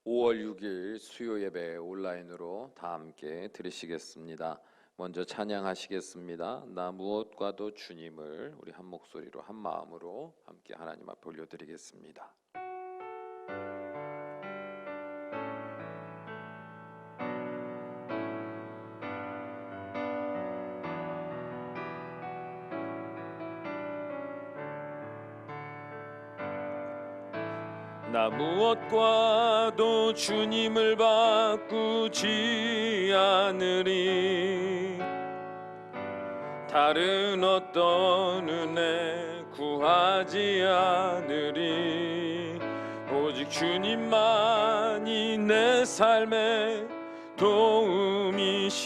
5월 6일 수요 예배 온라인으로 다 함께 들으시겠습니다. 먼저 찬양하시겠습니다. 나 무엇과도 주님을 우리 한 목소리로 한 마음으로 함께 하나님 앞에 올려드리겠습니다. 나 무엇과도 주님을 바꾸지 않으리. 다른 어떤 은혜 구하지 않으리. 오직 주님만이 내 삶의 도움이시니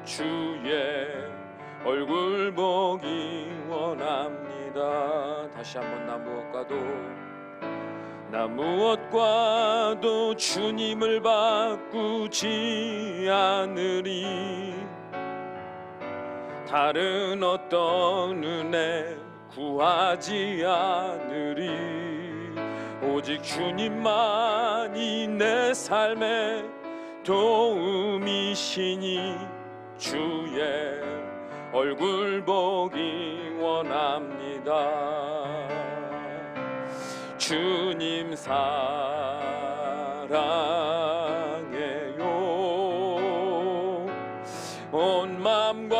주의 얼굴 보기 원합니다. 다시 한번 나 무엇과도 주님을 바꾸지 않으리. 다른 어떤 은혜 구하지 않으리. 오직 주님만이 내 삶의 도움이시니 주의 얼굴 보기 원합니다. 주님 사랑해요. 온 마음과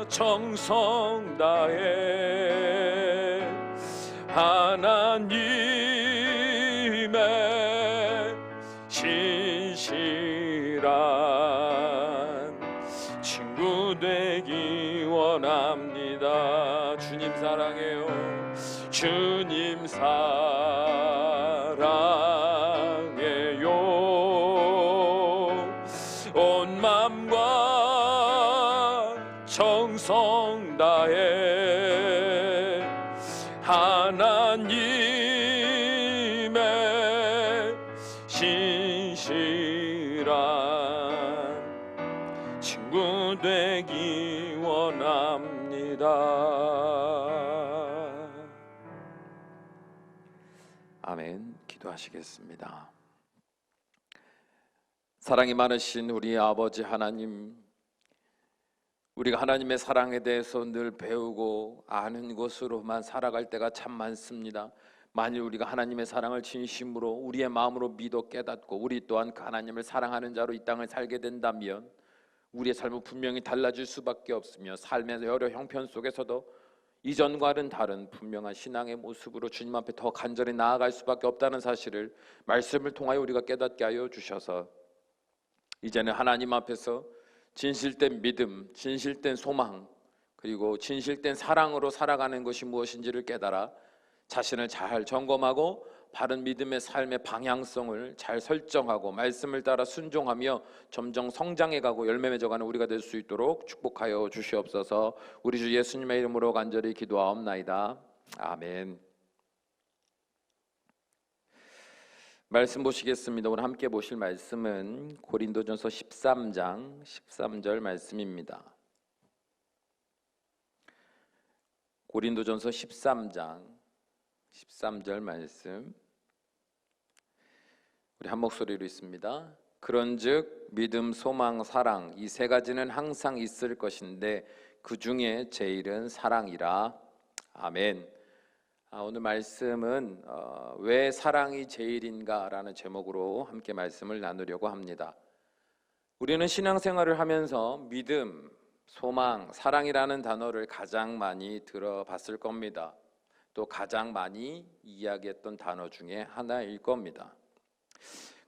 정성 다해 하나님의 신실한 친구 되기 원합니다. 주님 사랑해요. 주님 사랑해요. 온 마음과 정성 다해 하나님의 신실한 친구 되기 원합니다. 아멘. 기도하시겠습니다. 사랑이 많으신 우리 아버지 하나님, 우리가 하나님의 사랑에 대해서 늘 배우고 아는 것으로만 살아갈 때가 참 많습니다. 만일 우리가 하나님의 사랑을 진심으로 우리의 마음으로 믿어 깨닫고 우리 또한 그 하나님을 사랑하는 자로 이 땅을 살게 된다면 우리의 삶은 분명히 달라질 수밖에 없으며 삶의 여러 형편 속에서도 이전과는 다른 분명한 신앙의 모습으로 주님 앞에 더 간절히 나아갈 수밖에 없다는 사실을 말씀을 통하여 우리가 깨닫게 하여 주셔서 이제는 하나님 앞에서 진실된 믿음, 진실된 소망, 그리고 진실된 사랑으로 살아가는 것이 무엇인지를 깨달아 자신을 잘 점검하고 바른 믿음의 삶의 방향성을 잘 설정하고 말씀을 따라 순종하며 점점 성장해가고 열매 맺어가는 우리가 될 수 있도록 축복하여 주시옵소서. 우리 주 예수님의 이름으로 간절히 기도하옵나이다. 아멘. 말씀 보시겠습니다. 오늘 함께 보실 말씀은 고린도전서 13장 13절 말씀입니다. 고린도전서 13장 13절 말씀 우리 한 목소리로 읽습니다. 그런즉 믿음, 소망, 사랑 이 세 가지는 항상 있을 것인데 그 중에 제일은 사랑이라. 아멘. 오늘 말씀은 왜 사랑이 제일인가 라는 제목으로 함께 말씀을 나누려고 합니다. 우리는 신앙생활을 하면서 믿음, 소망, 사랑이라는 단어를 가장 많이 들어봤을 겁니다. 또 가장 많이 이야기했던 단어 중에 하나일 겁니다.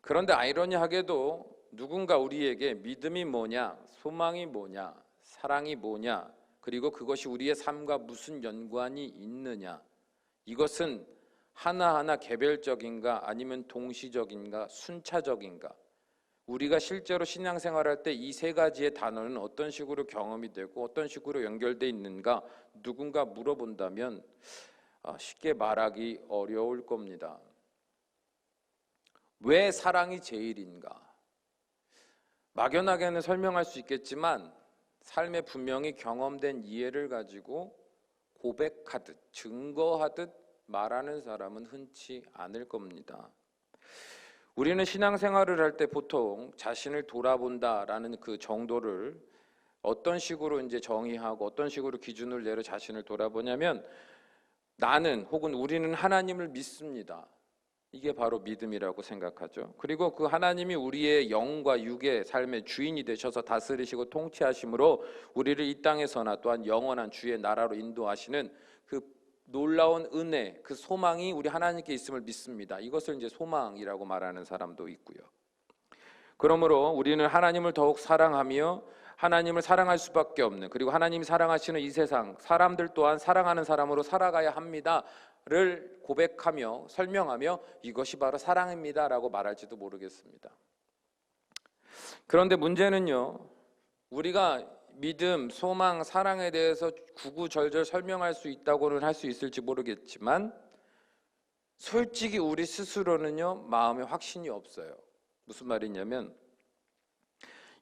그런데 아이러니하게도 누군가 우리에게 믿음이 뭐냐, 소망이 뭐냐, 사랑이 뭐냐, 그리고 그것이 우리의 삶과 무슨 연관이 있느냐, 이것은 하나하나 개별적인가 아니면 동시적인가 순차적인가, 우리가 실제로 신앙생활할 때 이 세 가지의 단어는 어떤 식으로 경험이 되고 어떤 식으로 연결되어 있는가 누군가 물어본다면 쉽게 말하기 어려울 겁니다. 왜 사랑이 제일인가? 막연하게는 설명할 수 있겠지만 삶에 분명히 경험된 이해를 가지고 고백하듯 증거하듯 말하는 사람은 흔치 않을 겁니다. 우리는 신앙생활을 할 때 보통 자신을 돌아본다라는 그 정도를 어떤 식으로 이제 정의하고 어떤 식으로 기준을 내려 자신을 돌아보냐면 나는 혹은 우리는 하나님을 믿습니다. 이게 바로 믿음이라고 생각하죠. 그리고 그 하나님이 우리의 영과 육의 삶의 주인이 되셔서 다스리시고 통치하심으로 우리를 이 땅에서나 또한 영원한 주의 나라로 인도하시는 그 놀라운 은혜, 그 소망이 우리 하나님께 있음을 믿습니다. 이것을 이제 소망이라고 말하는 사람도 있고요. 그러므로 우리는 하나님을 더욱 사랑하며 하나님을 사랑할 수밖에 없는, 그리고 하나님이 사랑하시는 이 세상 사람들 또한 사랑하는 사람으로 살아가야 합니다를 고백하며 설명하며 이것이 바로 사랑입니다 라고 말할지도 모르겠습니다. 그런데 문제는요, 우리가 믿음, 소망, 사랑에 대해서 구구절절 설명할 수 있다고는 할 수 있을지 모르겠지만 솔직히 우리 스스로는요 마음에 확신이 없어요. 무슨 말이냐면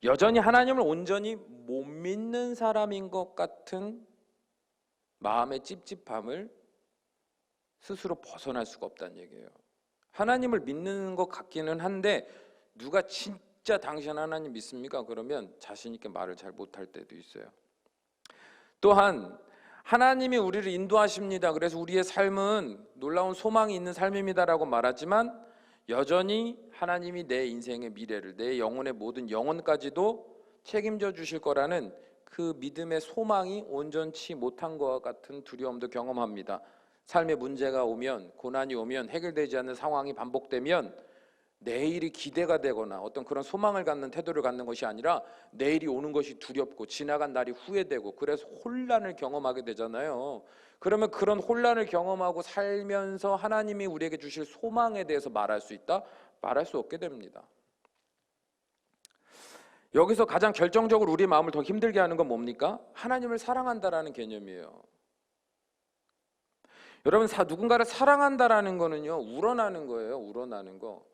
여전히 하나님을 온전히 못 믿는 사람인 것 같은 마음의 찝찝함을 스스로 벗어날 수가 없다는 얘기예요. 하나님을 믿는 것 같기는 한데 누가 진짜 당신 하나님 믿습니까? 그러면 자신 있게 말을 잘 못할 때도 있어요. 또한 하나님이 우리를 인도하십니다. 그래서 우리의 삶은 놀라운 소망이 있는 삶입니다라고 말하지만 여전히 하나님이 내 인생의 미래를, 내 영혼의 모든 영혼까지도 책임져 주실 거라는 그 믿음의 소망이 온전치 못한 것 같은 두려움도 경험합니다. 삶의 문제가 오면, 고난이 오면, 해결되지 않는 상황이 반복되면 내일이 기대가 되거나 어떤 그런 소망을 갖는 태도를 갖는 것이 아니라 내일이 오는 것이 두렵고 지나간 날이 후회되고 그래서 혼란을 경험하게 되잖아요. 그러면 그런 혼란을 경험하고 살면서 하나님이 우리에게 주실 소망에 대해서 말할 수 있다? 말할 수 없게 됩니다. 여기서 가장 결정적으로 우리 마음을 더 힘들게 하는 건 뭡니까? 하나님을 사랑한다라는 개념이에요. 여러분, 누군가를 사랑한다라는 거는요 우러나는 거예요. 우러나는 거.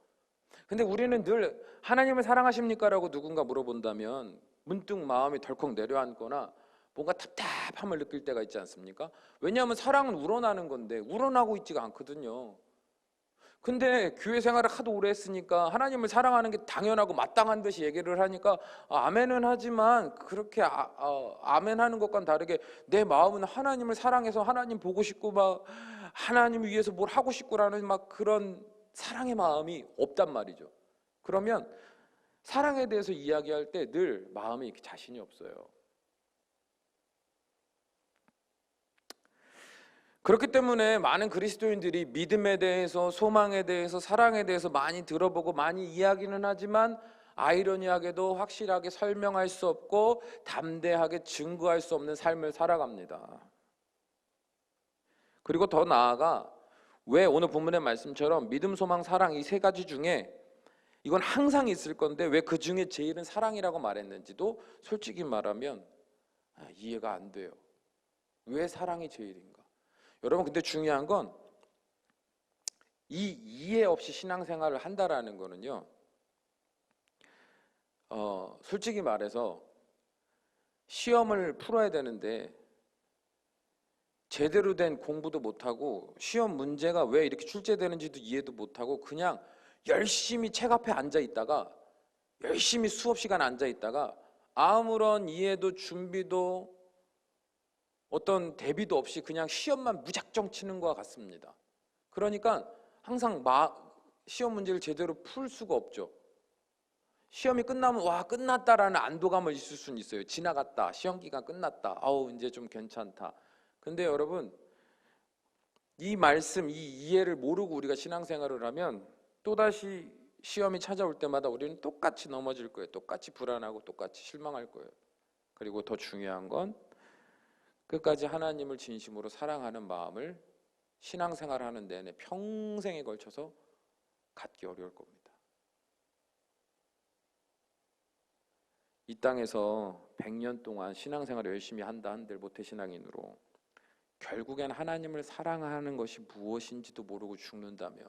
근데 우리는 늘 하나님을 사랑하십니까? 라고 누군가 물어본다면 문득 마음이 덜컥 내려앉거나 뭔가 답답함을 느낄 때가 있지 않습니까? 왜냐하면 사랑은 우러나는 건데 우러나고 있지가 않거든요. 근데 교회 생활을 하도 오래 했으니까 하나님을 사랑하는 게 당연하고 마땅한 듯이 얘기를 하니까 아멘은 하지만 그렇게 아멘하는 것과는 다르게 내 마음은 하나님을 사랑해서 하나님 보고 싶고 막 하나님을 위해서 뭘 하고 싶고라는 막 그런 사랑의 마음이 없단 말이죠. 그러면 사랑에 대해서 이야기할 때 늘 마음이 자신이 없어요. 그렇기 때문에 많은 그리스도인들이 믿음에 대해서, 소망에 대해서, 사랑에 대해서 많이 들어보고 많이 이야기는 하지만 아이러니하게도 확실하게 설명할 수 없고 담대하게 증거할 수 없는 삶을 살아갑니다. 그리고 더 나아가 왜 오늘 본문의 말씀처럼 믿음, 소망, 사랑 이 세 가지 중에 이건 항상 있을 건데 왜 그 중에 제일은 사랑이라고 말했는지도 솔직히 말하면 이해가 안 돼요. 왜 사랑이 제일인가? 여러분, 근데 중요한 건 이 이해 없이 신앙생활을 한다라는 거는요 솔직히 말해서 시험을 풀어야 되는데 제대로 된 공부도 못하고 시험 문제가 왜 이렇게 출제되는지도 이해도 못하고 그냥 열심히 책 앞에 앉아 있다가 열심히 수업 시간 앉아 있다가 아무런 이해도 준비도 어떤 대비도 없이 그냥 시험만 무작정 치는 것 같습니다. 그러니까 항상 시험 문제를 제대로 풀 수가 없죠. 시험이 끝나면 와 끝났다라는 안도감을 있을 수는 있어요. 지나갔다, 시험 기간 끝났다, 아우 이제 좀 괜찮다. 근데 여러분, 이 말씀, 이 이해를 모르고 우리가 신앙생활을 하면 또다시 시험이 찾아올 때마다 우리는 똑같이 넘어질 거예요. 똑같이 불안하고 똑같이 실망할 거예요. 그리고 더 중요한 건 끝까지 하나님을 진심으로 사랑하는 마음을 신앙생활하는 내내 평생에 걸쳐서 갖기 어려울 겁니다. 이 땅에서 100년 동안 신앙생활을 열심히 한다 한들 모태신앙인으로 결국엔 하나님을 사랑하는 것이 무엇인지도 모르고 죽는다면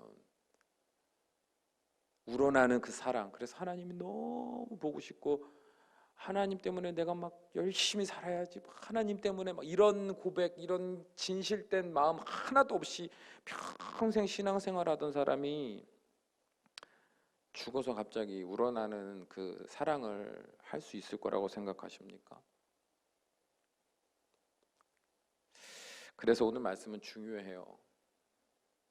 우러나는 그 사랑, 그래서 하나님이 너무 보고 싶고 하나님 때문에 내가 막 열심히 살아야지, 하나님 때문에 막 이런 고백, 이런 진실된 마음 하나도 없이 평생 신앙생활하던 사람이 죽어서 갑자기 우러나는 그 사랑을 할 수 있을 거라고 생각하십니까? 그래서 오늘 말씀은 중요해요.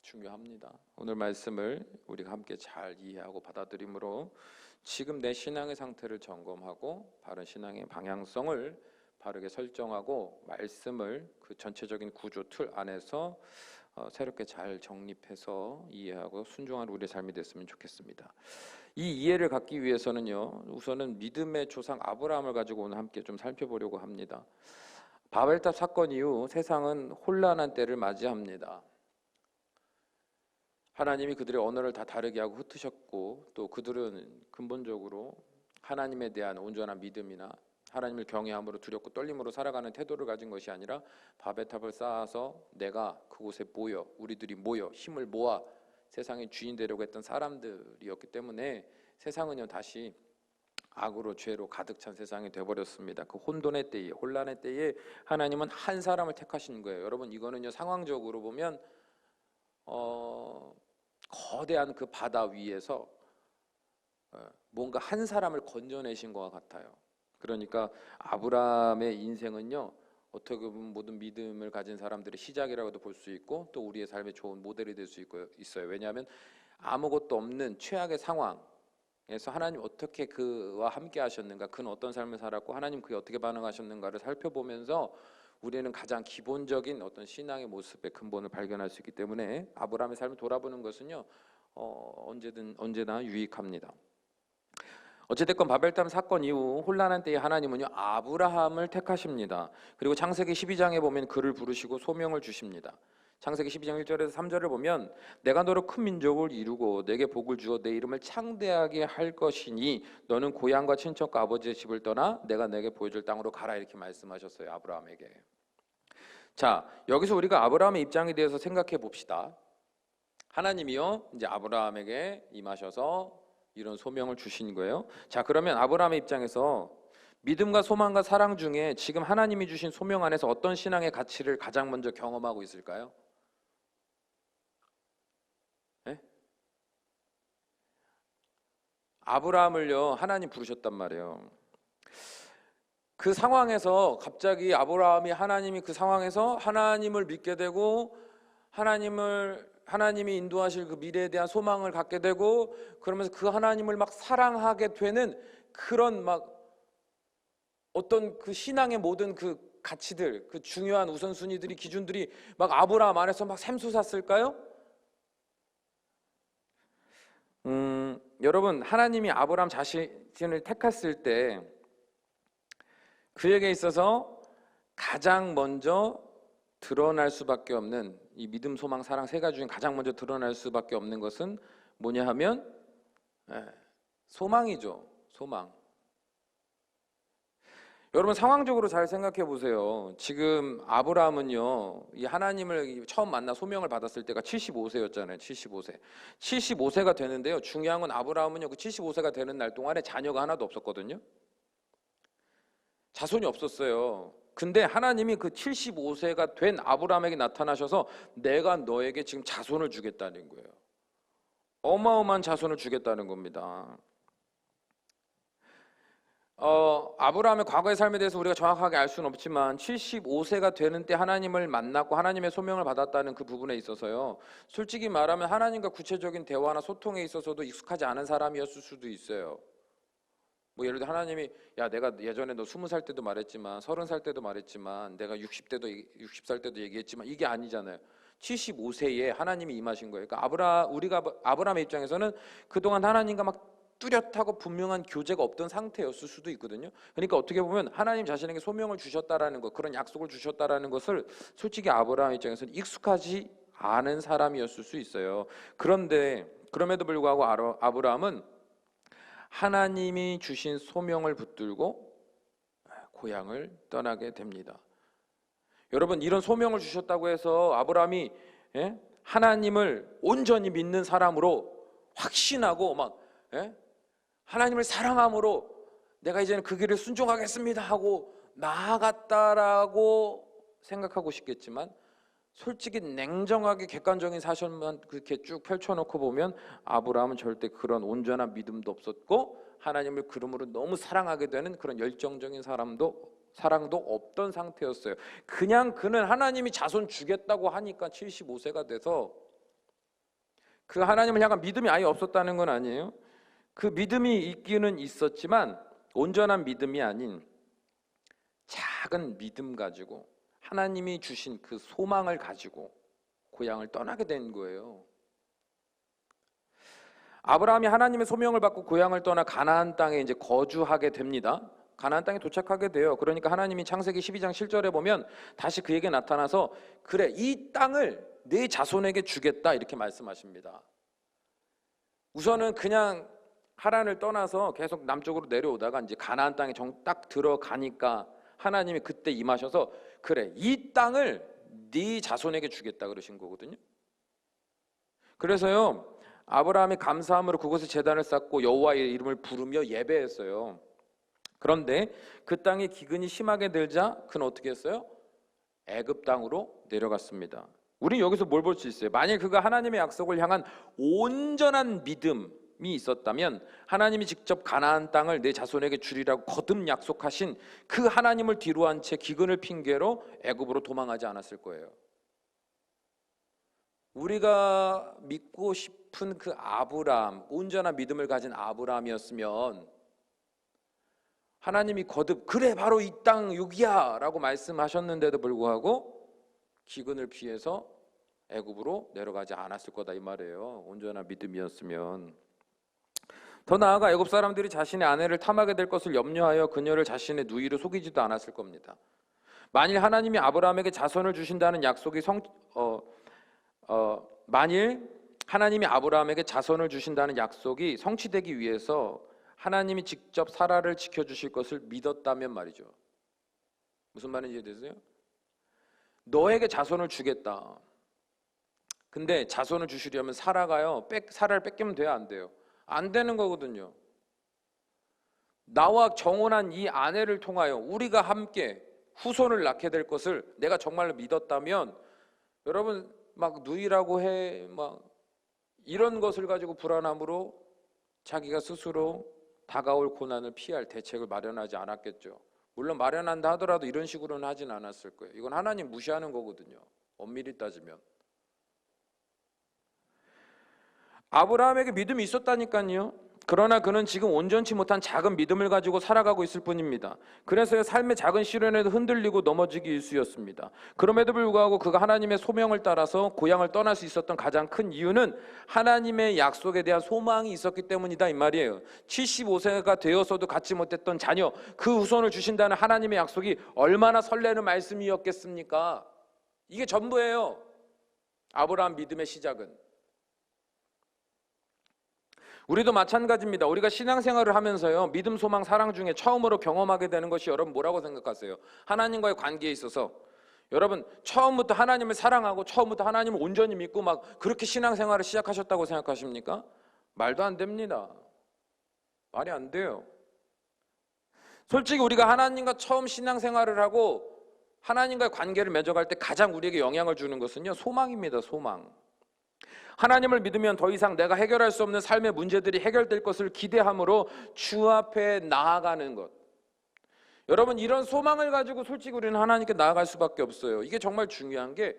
중요합니다. 오늘 말씀을 우리가 함께 잘 이해하고 받아들임으로 지금 내 신앙의 상태를 점검하고 바른 신앙의 방향성을 바르게 설정하고 말씀을 그 전체적인 구조 틀 안에서 새롭게 잘 정립해서 이해하고 순종하는 우리의 삶이 됐으면 좋겠습니다. 이 이해를 갖기 위해서는요, 우선은 믿음의 조상 아브라함을 가지고 오늘 함께 좀 살펴보려고 합니다. 바벨탑 사건 이후 세상은 혼란한 때를 맞이합니다. 하나님이 그들의 언어를 다 다르게 하고 흩으셨고, 또 그들은 근본적으로 하나님에 대한 온전한 믿음이나 하나님을 경외함으로 두렵고 떨림으로 살아가는 태도를 가진 것이 아니라 바벨탑을 쌓아서 내가 그곳에 모여, 우리들이 모여 힘을 모아 세상의 주인 되려고 했던 사람들이었기 때문에 세상은요 다시 악으로 죄로 가득 찬 세상이 되어버렸습니다. 그 혼돈의 때에, 혼란의 때에 하나님은 한 사람을 택하신 거예요. 여러분, 이거는요 상황적으로 보면 거대한 그 바다 위에서 뭔가 한 사람을 건져내신 것과 같아요. 그러니까 아브라함의 인생은요 어떻게 보면 모든 믿음을 가진 사람들의 시작이라고도 볼 수 있고, 또 우리의 삶의 좋은 모델이 될 수 있어요. 왜냐하면 아무것도 없는 최악의 상황에서 하나님 어떻게 그와 함께 하셨는가, 그는 어떤 삶을 살았고 하나님 그에 어떻게 반응하셨는가를 살펴보면서 우리는 가장 기본적인 어떤 신앙의 모습의 근본을 발견할 수 있기 때문에 아브라함의 삶을 돌아보는 것은요 언제나 유익합니다. 어찌됐건 바벨탑 사건 이후 혼란한 때에 하나님은요 아브라함을 택하십니다. 그리고 창세기 12장에 보면 그를 부르시고 소명을 주십니다. 창세기 12장 1절에서 3절을 보면 내가 너로 큰 민족을 이루고 내게 복을 주어 내 이름을 창대하게 할 것이니 너는 고향과 친척과 아버지의 집을 떠나 내가 내게 보여줄 땅으로 가라, 이렇게 말씀하셨어요, 아브라함에게. 자, 여기서 우리가 아브라함의 입장에 대해서 생각해 봅시다. 하나님이요 이제 아브라함에게 임하셔서 이런 소명을 주신 거예요. 자, 그러면 아브라함의 입장에서 믿음과 소망과 사랑 중에 지금 하나님이 주신 소명 안에서 어떤 신앙의 가치를 가장 먼저 경험하고 있을까요? 네? 아브라함을요 하나님 부르셨단 말이에요. 그 상황에서 갑자기 하나님이 그 상황에서 하나님을 믿게 되고 하나님이 인도하실 그 미래에 대한 소망을 갖게 되고, 그러면서 그 하나님을 막 사랑하게 되는 그런 막 어떤 그 신앙의 모든 그 가치들, 그 중요한 우선순위들이, 기준들이 막 아브라함 안에서 막 샘솟았을까요? 여러분, 하나님이 아브라함 자신을 택했을 때 그에게 있어서 가장 먼저 드러날 수밖에 없는 이 믿음, 소망, 사랑 세 가지 중에 가장 먼저 드러날 수밖에 없는 것은 뭐냐 하면 소망이죠. 소망. 여러분, 상황적으로 잘 생각해 보세요. 지금 아브라함은요 이 하나님을 처음 만나 소명을 받았을 때가 75세였잖아요 75세 75세가 되는데요, 중요한 건 아브라함은요 그 75세가 되는 날 동안에 자녀가 하나도 없었거든요. 자손이 없었어요. 근데 하나님이 그 75세가 된 아브라함에게 나타나셔서 내가 너에게 지금 자손을 주겠다는 거예요. 어마어마한 자손을 주겠다는 겁니다. 아브라함의 과거의 삶에 대해서 우리가 정확하게 알 수는 없지만 75세가 되는 때 하나님을 만났고 하나님의 소명을 받았다는 그 부분에 있어서요, 솔직히 말하면 하나님과 구체적인 대화나 소통에 있어서도 익숙하지 않은 사람이었을 수도 있어요. 뭐 예를 들어 하나님이 야, 내가 예전에 너 20살 때도 말했지만 30살 때도 말했지만 내가 60살 때도 얘기했지만 이게 아니잖아요. 75세에 하나님이 임하신 거예요. 그러니까 우리가 아브라함의 입장에서는 그동안 하나님과 막 뚜렷하고 분명한 교제가 없던 상태였을 수도 있거든요. 그러니까 어떻게 보면 하나님 자신에게 소명을 주셨다라는 것, 그런 약속을 주셨다라는 것을 솔직히 아브라함 입장에서는 익숙하지 않은 사람이었을 수 있어요. 그런데 그럼에도 불구하고 아브라함은 하나님이 주신 소명을 붙들고 고향을 떠나게 됩니다. 여러분, 이런 소명을 주셨다고 해서 아브라함이 하나님을 온전히 믿는 사람으로 확신하고 막 하나님을 사랑함으로 내가 이제는 그 길을 순종하겠습니다 하고 나아갔다라고 생각하고 싶겠지만 솔직히 냉정하게 객관적인 사실만 그렇게 쭉 펼쳐놓고 보면 아브라함은 절대 그런 온전한 믿음도 없었고 하나님을 그러므로 너무 사랑하게 되는 그런 열정적인 사랑도 없던 상태였어요. 그냥 그는 하나님이 자손 주겠다고 하니까 75세가 돼서 그 하나님을 향한 믿음이 아예 없었다는 건 아니에요. 그 믿음이 있기는 있었지만 온전한 믿음이 아닌 작은 믿음 가지고 하나님이 주신 그 소망을 가지고 고향을 떠나게 된 거예요. 아브라함이 하나님의 소명을 받고 고향을 떠나 가나안 땅에 이제 거주하게 됩니다. 가나안 땅에 도착하게 돼요. 그러니까 하나님이 창세기 12장 7절에 보면 다시 그에게 나타나서 그래, 이 땅을 네 자손에게 주겠다 이렇게 말씀하십니다. 우선은 그냥 하란을 떠나서 계속 남쪽으로 내려오다가 이제 가나안 땅에 딱 들어가니까 하나님이 그때 임하셔서 그래, 이 땅을 네 자손에게 주겠다 그러신 거거든요. 그래서요, 아브라함이 감사함으로 그곳에 제단을 쌓고 여호와의 이름을 부르며 예배했어요. 그런데 그 땅에 기근이 심하게 들자 그는 어떻게 했어요? 애굽 땅으로 내려갔습니다. 우리 여기서 뭘 볼 수 있어요? 만약 그가 하나님의 약속을 향한 온전한 믿음이 있었다면 하나님이 직접 가나안 땅을 내 자손에게 주리라고 거듭 약속하신 그 하나님을 뒤로한 채 기근을 핑계로 애굽으로 도망하지 않았을 거예요. 우리가 믿고 싶은 그 아브라함, 온전한 믿음을 가진 아브라함이었으면 하나님이 거듭 그래 바로 이 땅 여기야 라고 말씀하셨는데도 불구하고 기근을 피해서 애굽으로 내려가지 않았을 거다 이 말이에요. 온전한 믿음이었으면. 더 나아가 애굽 사람들이 자신의 아내를 탐하게 될 것을 염려하여 그녀를 자신의 누이로 속이지도 않았을 겁니다. 만일 하나님이 아브라함에게 자손을 주신다는 약속이 만일 하나님이 아브라함에게 자손을 주신다는 약속이 성취되기 위해서 하나님이 직접 사라를 지켜주실 것을 믿었다면 말이죠. 무슨 말인지 이해되세요? 너에게 자손을 주겠다. 근데 자손을 주시려면 사라가요, 사라를 뺏기면 돼요, 안 돼요? 안 되는 거거든요. 나와 정혼한 이 아내를 통하여 우리가 함께 후손을 낳게 될 것을 내가 정말로 믿었다면 여러분 막 누이라고 해 막 이런 것을 가지고 불안함으로 자기가 스스로 다가올 고난을 피할 대책을 마련하지 않았겠죠. 물론 마련한다 하더라도 이런 식으로는 하진 않았을 거예요. 이건 하나님 무시하는 거거든요. 엄밀히 따지면. 아브라함에게 믿음이 있었다니까요. 그러나 그는 지금 온전치 못한 작은 믿음을 가지고 살아가고 있을 뿐입니다. 그래서 삶의 작은 시련에도 흔들리고 넘어지기 일쑤였습니다. 그럼에도 불구하고 그가 하나님의 소명을 따라서 고향을 떠날 수 있었던 가장 큰 이유는 하나님의 약속에 대한 소망이 있었기 때문이다 이 말이에요. 75세가 되어서도 갖지 못했던 자녀, 그 후손을 주신다는 하나님의 약속이 얼마나 설레는 말씀이었겠습니까? 이게 전부예요. 아브라함 믿음의 시작은. 우리도 마찬가지입니다. 우리가 신앙생활을 하면서요, 믿음, 소망, 사랑 중에 처음으로 경험하게 되는 것이 여러분 뭐라고 생각하세요? 하나님과의 관계에 있어서 여러분 처음부터 하나님을 사랑하고 처음부터 하나님을 온전히 믿고 막 그렇게 신앙생활을 시작하셨다고 생각하십니까? 말도 안 됩니다. 말이 안 돼요. 솔직히 우리가 하나님과 처음 신앙생활을 하고 하나님과의 관계를 맺어갈 때 가장 우리에게 영향을 주는 것은요, 소망입니다. 소망. 하나님을 믿으면 더 이상 내가 해결할 수 없는 삶의 문제들이 해결될 것을 기대함으로 주 앞에 나아가는 것. 여러분 이런 소망을 가지고 솔직히 우리는 하나님께 나아갈 수밖에 없어요. 이게 정말 중요한 게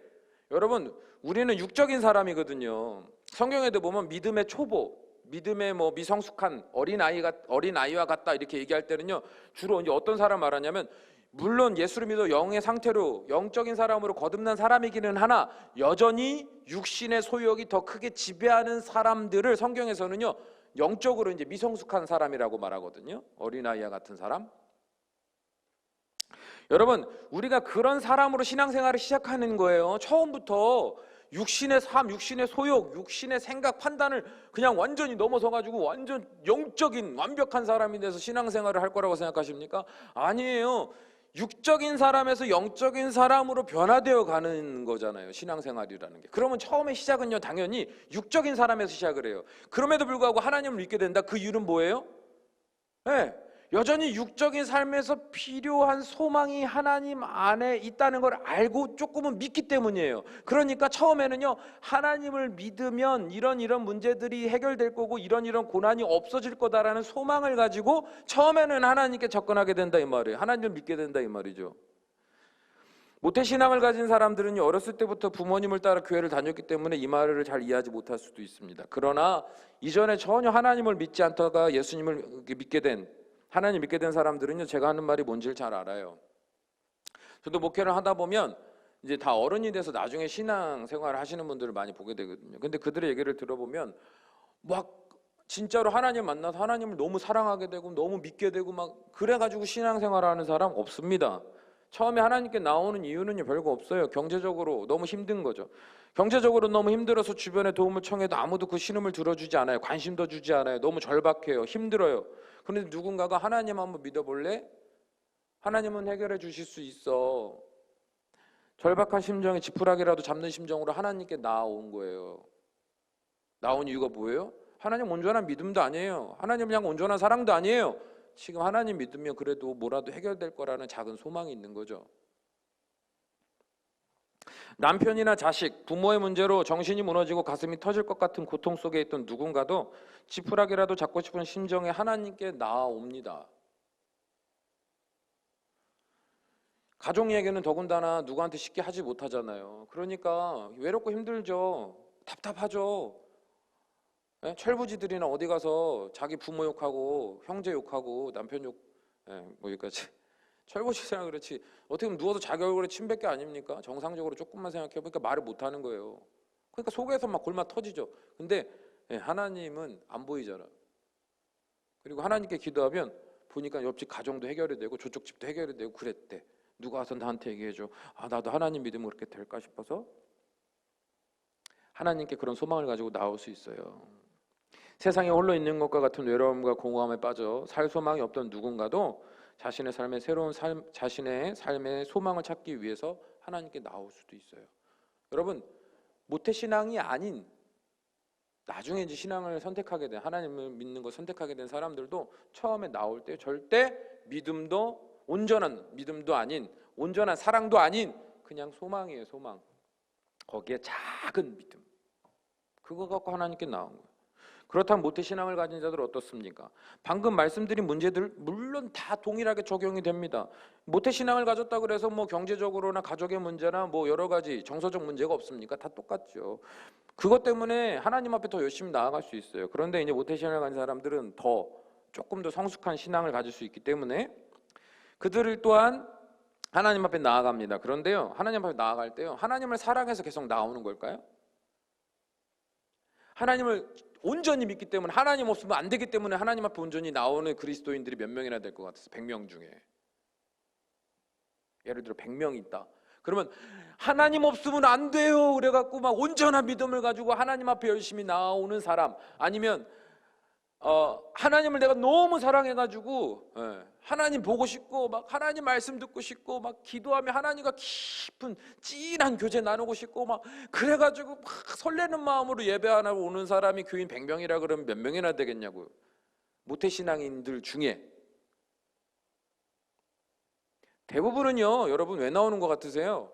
여러분 우리는 육적인 사람이거든요. 성경에도 보면 믿음의 초보, 믿음의 미성숙한 어린아이와 같다 이렇게 얘기할 때는요, 주로 이제 어떤 사람 말하냐면 물론 예수를 믿어 영의 상태로 영적인 사람으로 거듭난 사람이기는 하나 여전히 육신의 소욕이 더 크게 지배하는 사람들을 성경에서는요 영적으로 이제 미성숙한 사람이라고 말하거든요. 어린아이와 같은 사람. 여러분 우리가 그런 사람으로 신앙생활을 시작하는 거예요. 처음부터 육신의 삶, 육신의 소욕, 육신의 생각, 판단을 그냥 완전히 넘어서가지고 완전 영적인 완벽한 사람이 돼서 신앙생활을 할 거라고 생각하십니까? 아니에요. 육적인 사람에서 영적인 사람으로 변화되어 가는 거잖아요. 신앙생활이라는 게. 그러면 처음에 시작은요 당연히 육적인 사람에서 시작을 해요. 그럼에도 불구하고 하나님을 믿게 된다. 그 이유는 뭐예요? 네, 여전히 육적인 삶에서 필요한 소망이 하나님 안에 있다는 걸 알고 조금은 믿기 때문이에요. 그러니까 처음에는요, 하나님을 믿으면 이런 문제들이 해결될 거고 이런 고난이 없어질 거다라는 소망을 가지고 처음에는 하나님께 접근하게 된다 이 말이에요. 하나님을 믿게 된다 이 말이죠. 모태신앙을 가진 사람들은요, 어렸을 때부터 부모님을 따라 교회를 다녔기 때문에 이 말을 잘 이해하지 못할 수도 있습니다. 그러나 이전에 전혀 하나님을 믿지 않다가 예수님을 믿게 된, 하나님 믿게 된 사람들은요, 제가 하는 말이 뭔지를 잘 알아요. 저도 목회를 하다 보면 이제 다 어른이 돼서 나중에 신앙 생활을 하시는 분들을 많이 보게 되거든요. 근데 그들의 얘기를 들어보면 막 진짜로 하나님 만나서 하나님을 너무 사랑하게 되고 너무 믿게 되고 막 그래가지고 신앙생활을 하는 사람 없습니다. 처음에 하나님께 나오는 이유는 별거 없어요. 경제적으로 너무 힘든 거죠. 경제적으로 너무 힘들어서 주변에 도움을 청해도 아무도 그 신음을 들어주지 않아요. 관심도 주지 않아요. 너무 절박해요. 힘들어요. 그런데 누군가가 하나님 한번 믿어볼래? 하나님은 해결해 주실 수 있어. 절박한 심정에 지푸라기라도 잡는 심정으로 하나님께 나온 거예요. 나온 이유가 뭐예요? 하나님 온전한 믿음도 아니에요. 하나님 그냥 온전한 사랑도 아니에요. 지금 하나님 믿으면 그래도 뭐라도 해결될 거라는 작은 소망이 있는 거죠. 남편이나 자식, 부모의 문제로 정신이 무너지고 가슴이 터질 것 같은 고통 속에 있던 누군가도 지푸라기라도 잡고 싶은 심정에 하나님께 나아옵니다. 가족 얘기는 더군다나 누구한테 쉽게 하지 못하잖아요. 그러니까 외롭고 힘들죠. 답답하죠. 예? 철부지들이나 어디 가서 자기 부모 욕하고 형제 욕하고 남편 욕, 뭐 여기까지. 철부지들이나 그렇지. 어떻게 보면 누워서 자기 얼굴에 침 뱉기 아닙니까? 정상적으로 조금만 생각해보니까 말을 못하는 거예요. 그러니까 속에서 막 골마 터지죠. 근데 하나님은 안 보이잖아. 그리고 하나님께 기도하면 보니까 옆집 가정도 해결이 되고 저쪽 집도 해결이 되고 그랬대. 누가 와서 나한테 얘기해줘. 아, 나도 하나님 믿으면 그렇게 될까 싶어서 하나님께 그런 소망을 가지고 나올 수 있어요. 세상에 홀로 있는 것과 같은 외로움과 공허함에 빠져 살 소망이 없던 누군가도 자신의 삶의 새로운 자신의 삶의 소망을 찾기 위해서 하나님께 나올 수도 있어요. 여러분, 모태신앙이 아닌 나중에 이제 신앙을 선택하게 된, 하나님을 믿는 걸 선택하게 된 사람들도 처음에 나올 때 절대 믿음도 온전한 믿음도 아닌, 온전한 사랑도 아닌 그냥 소망이에요. 소망. 거기에 작은 믿음, 그거 갖고 하나님께 나온 거예요. 그렇다면 모태신앙을 가진 자들 어떻습니까? 방금 말씀드린 문제들 물론 다 동일하게 적용이 됩니다. 모태신앙을 가졌다 그래서 뭐 경제적으로나 가족의 문제나 뭐 여러 가지 정서적 문제가 없습니까? 다 똑같죠. 그것 때문에 하나님 앞에 더 열심히 나아갈 수 있어요. 그런데 이제 모태신앙을 가진 사람들은 조금 더 성숙한 신앙을 가질 수 있기 때문에 그들을 또한 하나님 앞에 나아갑니다. 그런데요, 하나님 앞에 나아갈 때요, 하나님을 사랑해서 계속 나오는 걸까요? 하나님을 온전히 믿기 때문에, 하나님 없으면 안 되기 때문에 하나님 앞에 온전히 나오는 그리스도인들이 몇 명이나 될 것 같아서 100명 중에 예를 들어 100명이 있다. 그러면 하나님 없으면 안 돼요 그래갖고 막 온전한 믿음을 가지고 하나님 앞에 열심히 나오는 사람, 아니면 하나님을 내가 너무 사랑해가지고 하나님 보고 싶고 막 하나님 말씀 듣고 싶고 막 기도하며 하나님과 깊은 찐한 교제 나누고 싶고 막 그래가지고 막 설레는 마음으로 예배하고 오는 사람이 교인 100명이라 그러면 몇 명이나 되겠냐고요. 모태신앙인들 중에 대부분은요, 여러분 왜 나오는 것 같으세요?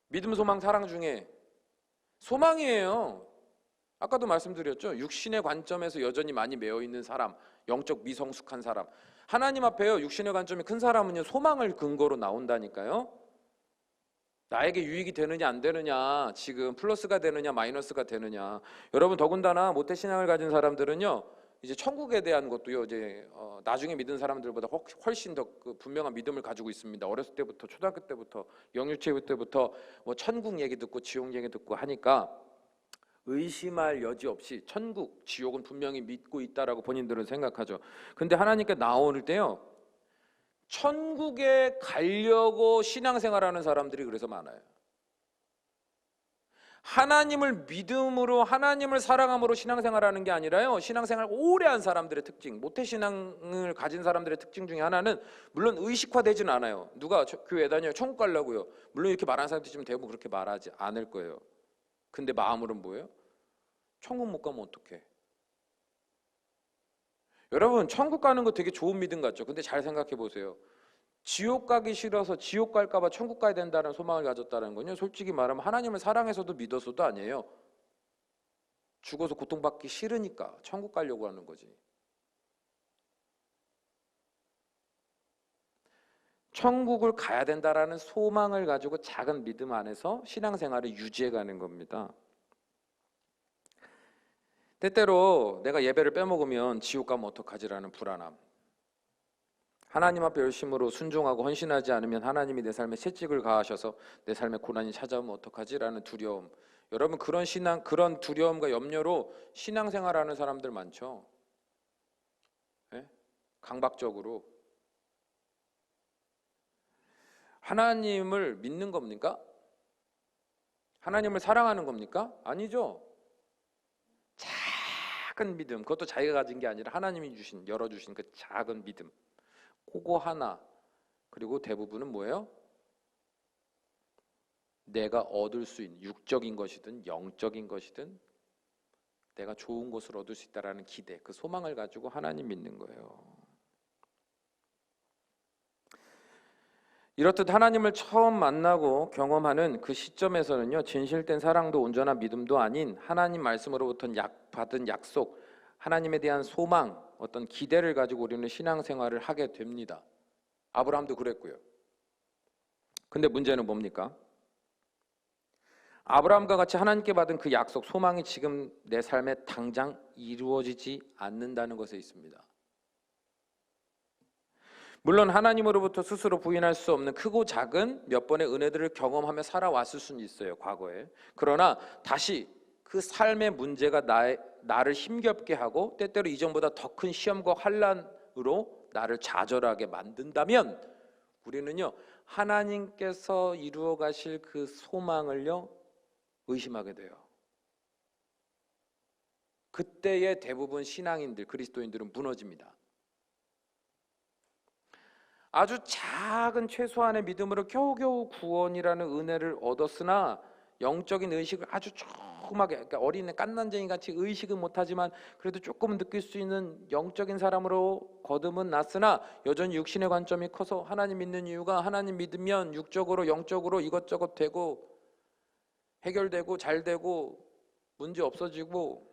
믿음, 소망, 사랑 중에 소망이에요. 아까도 말씀드렸죠. 육신의 관점에서 여전히 많이 매여있는 사람, 영적 미성숙한 사람, 하나님 앞에요, 육신의 관점이 큰 사람은요, 소망을 근거로 나온다니까요. 나에게 유익이 되느냐 안 되느냐, 지금 플러스가 되느냐 마이너스가 되느냐. 여러분, 더군다나 모태신앙을 가진 사람들은요, 이제 천국에 대한 것도요, 이제 나중에 믿은 사람들보다 훨씬 더 그 분명한 믿음을 가지고 있습니다. 어렸을 때부터, 초등학교 때부터, 영유치부 때부터 뭐 천국 얘기 듣고 지옥 얘기 듣고 하니까 의심할 여지 없이 천국, 지옥은 분명히 믿고 있다라고 본인들은 생각하죠. 근데 하나님께 나올 때요, 천국에 가려고 신앙생활하는 사람들이 그래서 많아요. 하나님을 믿음으로, 하나님을 사랑함으로 신앙생활하는 게 아니라요, 신앙생활 오래 한 사람들의 특징, 모태신앙을 가진 사람들의 특징 중에 하나는, 물론 의식화되진 않아요. 누가 교회 다녀요? 천국 가려고요. 물론 이렇게 말하는 사람들이 좀 대부분 그렇게 말하지 않을 거예요. 근데 마음으로는 뭐예요? 천국 못 가면 어떡해? 여러분, 천국 가는 거 되게 좋은 믿음 같죠? 근데 잘 생각해 보세요. 지옥 가기 싫어서 지옥 갈까 봐 천국 가야 된다는 소망을 가졌다는 건요, 솔직히 말하면 하나님을 사랑해서도 믿어서도 아니에요. 죽어서 고통받기 싫으니까 천국 가려고 하는 거지. 천국을 가야 된다라는 소망을 가지고 작은 믿음 안에서 신앙생활을 유지해 가는 겁니다. 때때로 내가 예배를 빼먹으면 지옥 가면 어떡하지라는 불안함, 하나님 앞에 열심으로 순종하고 헌신하지 않으면 하나님이 내 삶에 채찍을 가하셔서 내 삶에 고난이 찾아오면 어떡하지라는 두려움. 여러분, 그런 두려움과 염려로 신앙생활하는 사람들 많죠. 예? 강박적으로. 하나님을 믿는 겁니까? 하나님을 사랑하는 겁니까? 아니죠. 작은 믿음, 그것도 자기가 가진 게 아니라 하나님이 열어주신 그 작은 믿음, 그거 하나. 그리고 대부분은 뭐예요? 내가 얻을 수 있는, 육적인 것이든 영적인 것이든 내가 좋은 것을 얻을 수 있다라는 기대, 그 소망을 가지고 하나님 믿는 거예요. 이렇듯 하나님을 처음 만나고 경험하는 그 시점에서는요, 진실된 사랑도 온전한 믿음도 아닌 하나님 말씀으로부터 받은 약속, 하나님에 대한 소망, 어떤 기대를 가지고 우리는 신앙생활을 하게 됩니다. 아브라함도 그랬고요. 근데 문제는 뭡니까? 아브라함과 같이 하나님께 받은 그 약속, 소망이 지금 내 삶에 당장 이루어지지 않는다는 것에 있습니다. 물론 하나님으로부터 스스로 부인할 수 없는 크고 작은 몇 번의 은혜들을 경험하며 살아왔을 수는 있어요, 과거에. 그러나 다시 그 삶의 문제가 나를 힘겹게 하고 때때로 이전보다 더 큰 시험과 환난으로 나를 좌절하게 만든다면 우리는요, 하나님께서 이루어 가실 그 소망을요, 의심하게 돼요. 그때의 대부분 신앙인들, 그리스도인들은 무너집니다. 아주 작은 최소한의 믿음으로 겨우겨우 구원이라는 은혜를 얻었으나 영적인 의식을 아주 조그맣게, 그러니까 어린애 깐난쟁이 같이 의식은 못하지만 그래도 조금 느낄 수 있는 영적인 사람으로 거듭은 났으나 여전히 육신의 관점이 커서 하나님 믿는 이유가 하나님 믿으면 육적으로 영적으로 이것저것 되고 해결되고 잘되고 문제 없어지고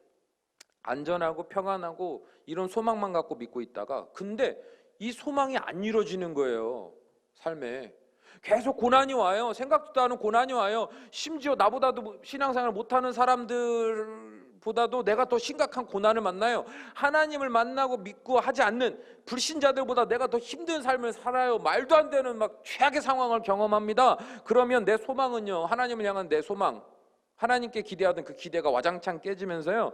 안전하고 평안하고 이런 소망만 갖고 믿고 있다가, 근데 이 소망이 안 이루어지는 거예요. 삶에 계속 고난이 와요. 생각지도 않은 고난이 와요. 심지어 나보다도 신앙생활 못하는 사람들보다도 내가 더 심각한 고난을 만나요. 하나님을 만나고 믿고 하지 않는 불신자들보다 내가 더 힘든 삶을 살아요. 말도 안 되는 막 최악의 상황을 경험합니다. 그러면 내 소망은요, 하나님을 향한 내 소망, 하나님께 기대하던 그 기대가 와장창 깨지면서요,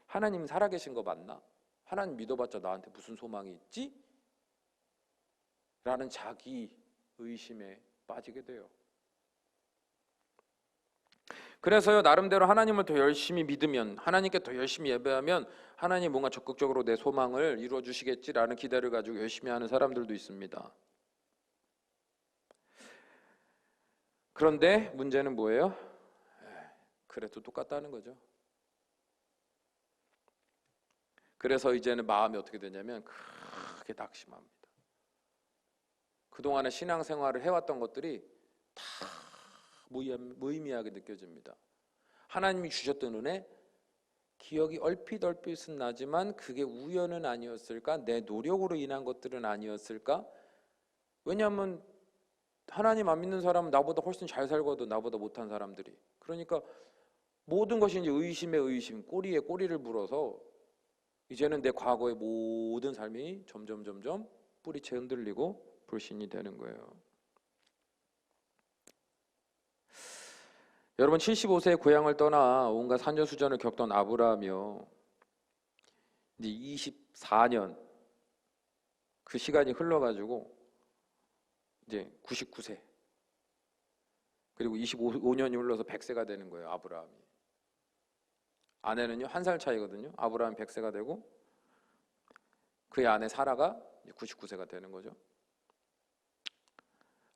하나님 살아계신 거 맞나? 하나님 믿어봤자 나한테 무슨 소망이 있지? 라는 자기 의심에 빠지게 돼요. 그래서요, 나름대로 하나님을 더 열심히 믿으면, 하나님께 더 열심히 예배하면 하나님 뭔가 적극적으로 내 소망을 이루어 주시겠지라는 기대를 가지고 열심히 하는 사람들도 있습니다. 그런데 문제는 뭐예요? 그래도 똑같다는 거죠. 그래서 이제는 마음이 어떻게 되냐면 크게 낙심합니다. 그동안에 신앙생활을 해왔던 것들이 다 무의미하게 느껴집니다. 하나님이 주셨던 은혜, 기억이 얼핏은 나지만 그게 우연은 아니었을까? 내 노력으로 인한 것들은 아니었을까? 왜냐하면 하나님 안 믿는 사람은 나보다 훨씬 잘 살거든, 나보다 못한 사람들이. 그러니까 모든 것이 이제 의심에 의심, 꼬리에 꼬리를 물어서 이제는 내 과거의 모든 삶이 점점 뿌리채 흔들리고 불신이 되는 거예요. 여러분, 75세에 고향을 떠나 온갖 산전수전을 겪던 아브라함이요, 이제 24년 그 시간이 흘러가지고 이제 99세, 그리고 25년이 흘러서 100세가 되는 거예요, 아브라함이. 아내는요, 1살 차이거든요. 아브라함이 100세가 되고 그의 아내 사라가 99세가 되는 거죠.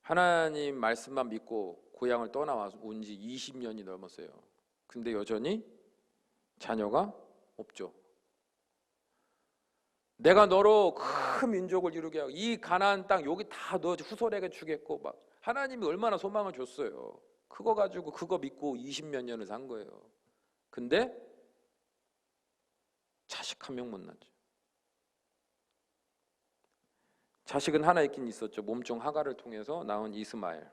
하나님 말씀만 믿고 고향을 떠나와서 온 지 20년이 넘었어요. 근데 여전히 자녀가 없죠. 내가 너로 큰 민족을 이루게 하고 이 가나안 땅 여기 다 너 후손에게 주겠고 막 하나님이 얼마나 소망을 줬어요. 그거 가지고 그거 믿고 20몇 년을 산 거예요. 근데 자식 한 명 못 낳죠. 자식은 하나 있긴 있었죠. 몸종 하가를 통해서 낳은 이스마엘.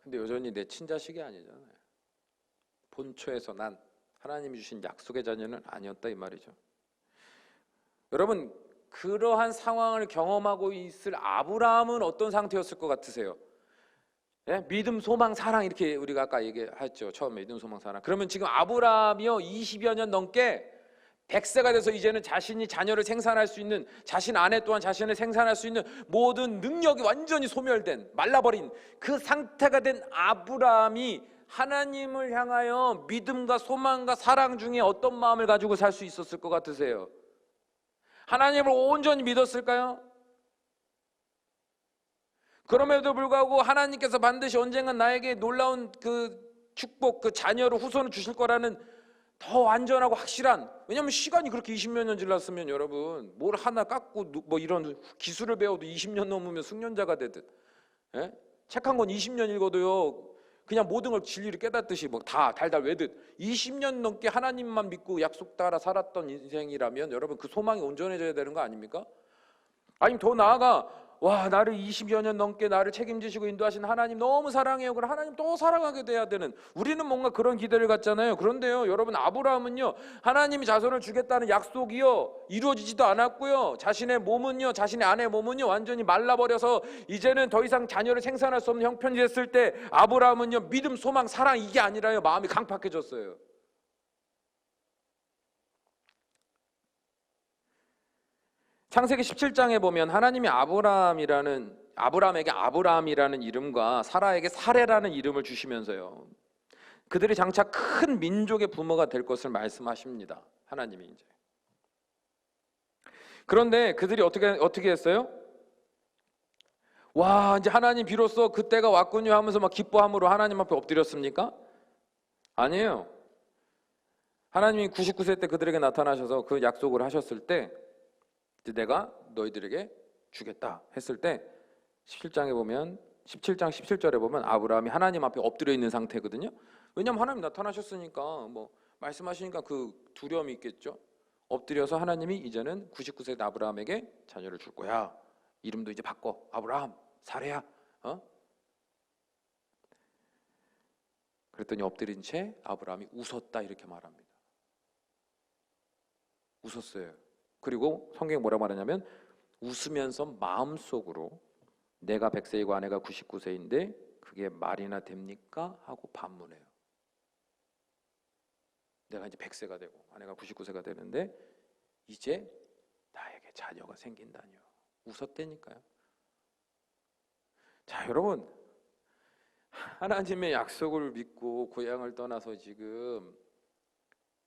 근데 여전히 내 친자식이 아니잖아요. 본초에서 난 하나님이 주신 약속의 자녀는 아니었다 이 말이죠. 여러분, 그러한 상황을 경험하고 있을 아브라함은 어떤 상태였을 것 같으세요? 예? 믿음, 소망, 사랑 이렇게 우리가 아까 얘기했죠. 처음에 믿음, 소망, 사랑. 그러면 지금 아브라함이요 20여 년 넘게 100세가 돼서 이제는 자신이 자녀를 생산할 수 있는, 자신 아내 또한 자신을 생산할 수 있는 모든 능력이 완전히 소멸된, 말라버린 그 상태가 된 아브라함이 하나님을 향하여 믿음과 소망과 사랑 중에 어떤 마음을 가지고 살 수 있었을 것 같으세요? 하나님을 온전히 믿었을까요? 그럼에도 불구하고 하나님께서 반드시 언젠간 나에게 놀라운 그 축복, 그 자녀를 후손을 주실 거라는 더 완전하고 확실한, 왜냐하면 시간이 그렇게 20몇 년 지났으면 여러분 뭘 하나 깎고 뭐 이런 기술을 배워도 20년 넘으면 숙련자가 되듯, 예? 책 한 권 20년 읽어도요 그냥 모든 걸 진리를 깨닫듯이 뭐 다 달달 외듯 20년 넘게 하나님만 믿고 약속 따라 살았던 인생이라면 여러분 그 소망이 온전해져야 되는 거 아닙니까? 아니면 더 나아가 와 나를 20여 년 넘게 나를 책임지시고 인도하신 하나님 너무 사랑해요. 그럼 하나님 또 사랑하게 돼야 되는, 우리는 뭔가 그런 기대를 갖잖아요. 그런데요 여러분, 아브라함은요 하나님이 자손을 주겠다는 약속이요 이루어지지도 않았고요, 자신의 몸은요, 자신의 아내의 몸은요 완전히 말라버려서 이제는 더 이상 자녀를 생산할 수 없는 형편이 됐을 때 아브라함은요 믿음, 소망, 사랑 이게 아니라요 마음이 강팍해졌어요. 창세기 17장에 보면 하나님이 아브라함에게 아브라함이라는 이름과 사라에게 사레라는 이름을 주시면서요 그들이 장차 큰 민족의 부모가 될 것을 말씀하십니다. 하나님이 이제. 그런데 그들이 어떻게 했어요? 와 이제 하나님 비로소 그때가 왔군요 하면서 막 기뻐함으로 하나님 앞에 엎드렸습니까? 아니에요. 하나님이 99세 때 그들에게 나타나셔서 그 약속을 하셨을 때 내가 너희들에게 주겠다 했을 때 17장에 보면 17장 17절에 보면 아브라함이 하나님 앞에 엎드려 있는 상태거든요. 왜냐하면 하나님 나타나셨으니까 뭐 말씀하시니까 그 두려움이 있겠죠. 엎드려서 하나님이 이제는 99세 아브라함에게 자녀를 줄 거야. 이름도 이제 바꿔. 아브라함, 사레야. 그랬더니 엎드린 채 아브라함이 웃었다 이렇게 말합니다. 웃었어요. 그리고 성경에 뭐라고 말하냐면 웃으면서 마음속으로 내가 100세이고 아내가 99세인데 그게 말이나 됩니까? 하고 반문해요. 내가 이제 100세가 되고 아내가 99세가 되는데 이제 나에게 자녀가 생긴다뇨. 웃었다니까요. 자 여러분, 하나님의 약속을 믿고 고향을 떠나서 지금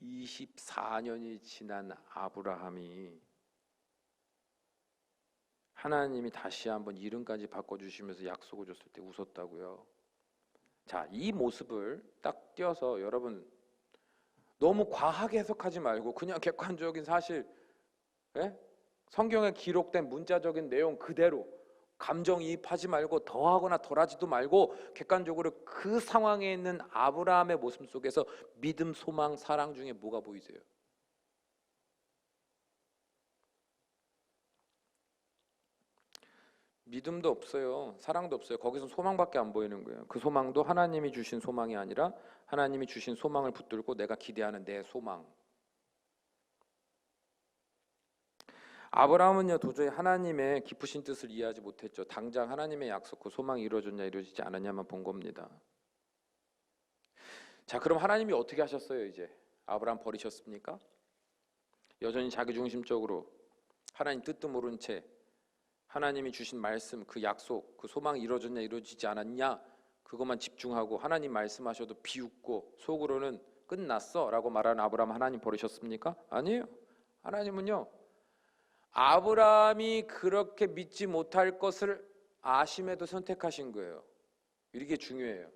24년이 지난 아브라함이 하나님이 다시 한번 이름까지 바꿔주시면서 약속을 줬을 때 웃었다고요. 자, 이 모습을 딱 띄어서 여러분 너무 과하게 해석하지 말고 그냥 객관적인 사실, 성경에 기록된 문자적인 내용 그대로 감정이입하지 말고 더하거나 덜하지도 말고 객관적으로 그 상황에 있는 아브라함의 모습 속에서 믿음, 소망, 사랑 중에 뭐가 보이세요? 믿음도 없어요. 사랑도 없어요. 거기서 소망밖에 안 보이는 거예요. 그 소망도 하나님이 주신 소망이 아니라 하나님이 주신 소망을 붙들고 내가 기대하는 내 소망. 아브라함은요 도저히 하나님의 깊으신 뜻을 이해하지 못했죠. 당장 하나님의 약속 그 소망이 이루어졌냐 이루어지지 않았냐만 본 겁니다. 자 그럼 하나님이 어떻게 하셨어요? 이제 아브라함 버리셨습니까? 여전히 자기중심적으로 하나님 뜻도 모른 채 하나님이 주신 말씀 그 약속 그 소망이 이루어졌냐 이루어지지 않았냐 그것만 집중하고 하나님 말씀하셔도 비웃고 속으로는 끝났어 라고 말하는 아브라함 하나님 버리셨습니까? 아니에요. 하나님은요 아브라함이 그렇게 믿지 못할 것을 아심에도 선택하신 거예요. 이게 중요해요.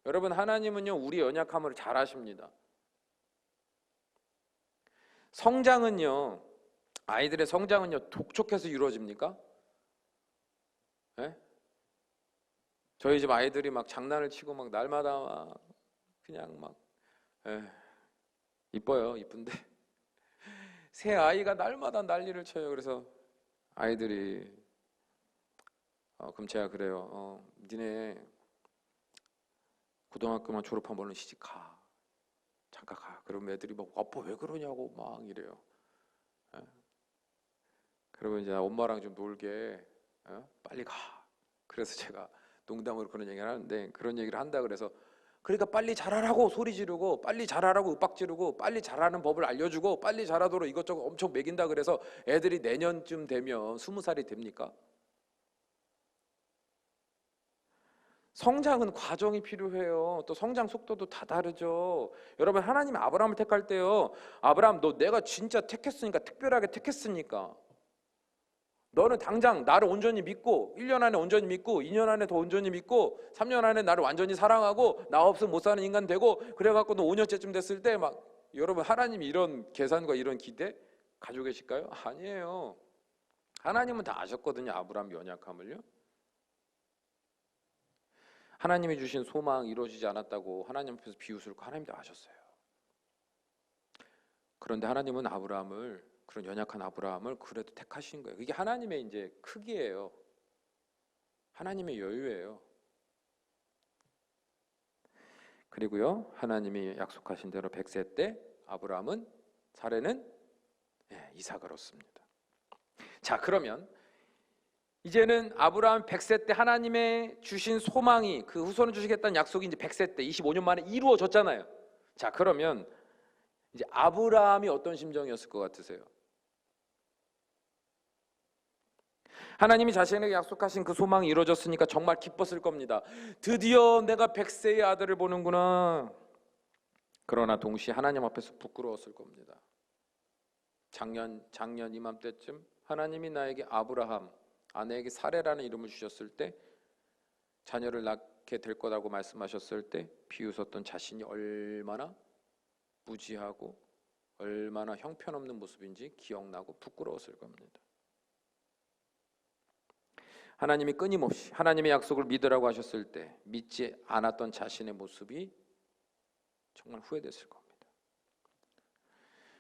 여러분 하나님은요 우리 연약함을 잘 아십니다. 성장은요, 아이들의 성장은요 독촉해서 이루어집니까? 예? 저희 집 아이들이 막 장난을 치고 막 날마다 막 그냥 막 이뻐요. 이쁜데 새 아이가 날마다 난리를 쳐요. 그래서 아이들이 그럼 제가 그래요. 니네 고등학교만 졸업하면 얼른 시집 가. 잠깐 가. 그럼 애들이 막 아빠 왜 그러냐고 막 이래요. 예? 그리고 이제 엄마랑 좀 놀게 빨리 가. 그래서 제가 농담으로 그런 얘기를 하는데 그런 얘기를 한다 그래서 그러니까 빨리 자라라고 소리 지르고 빨리 자라라고 윽박 지르고 빨리 자라는 법을 알려주고 빨리 자라도록 이것저것 엄청 먹인다 그래서 애들이 내년쯤 되면 20살이 됩니까? 성장은 과정이 필요해요. 또 성장 속도도 다 다르죠. 여러분 하나님이 아브라함을 택할 때요. 아브라함 너 내가 진짜 택했으니까 특별하게 택했으니까 너는 당장 나를 온전히 믿고 1년 안에 온전히 믿고 2년 안에 더 온전히 믿고 3년 안에 나를 완전히 사랑하고 나 없으면 못 사는 인간 되고 그래갖고 너 5년째쯤 됐을 때 막 여러분 하나님이 이런 계산과 이런 기대 가지고 계실까요? 아니에요. 하나님은 다 아셨거든요. 아브라함 연약함을요. 하나님이 주신 소망 이루어지지 않았다고 하나님 앞에서 비웃을 거 하나님도 아셨어요. 그런데 하나님은 아브라함을 그런 연약한 아브라함을 그래도 택하신 거예요. 이게 하나님의 이제 크기예요. 하나님의 여유예요. 그리고요 하나님이 약속하신 대로 100세 때 아브라함은 사례는 이삭을 얻습니다. 자 그러면 이제는 아브라함 100세 때 하나님의 주신 소망이 그 후손을 주시겠다는 약속이 이제 100세 때 25년 만에 이루어졌잖아요. 자 그러면 이제 아브라함이 어떤 심정이었을 것 같으세요? 하나님이 자신에게 약속하신 그 소망이 이루어졌으니까 정말 기뻤을 겁니다. 드디어 내가 100세의 아들을 보는구나. 그러나 동시에 하나님 앞에서 부끄러웠을 겁니다. 작년 이맘때쯤 하나님이 나에게 아브라함, 아내에게 사레라는 이름을 주셨을 때 자녀를 낳게 될 거라고 말씀하셨을 때 비웃었던 자신이 얼마나 무지하고 얼마나 형편없는 모습인지 기억나고 부끄러웠을 겁니다. 하나님이 끊임없이 하나님의 약속을 믿으라고 하셨을 때 믿지 않았던 자신의 모습이 정말 후회됐을 겁니다.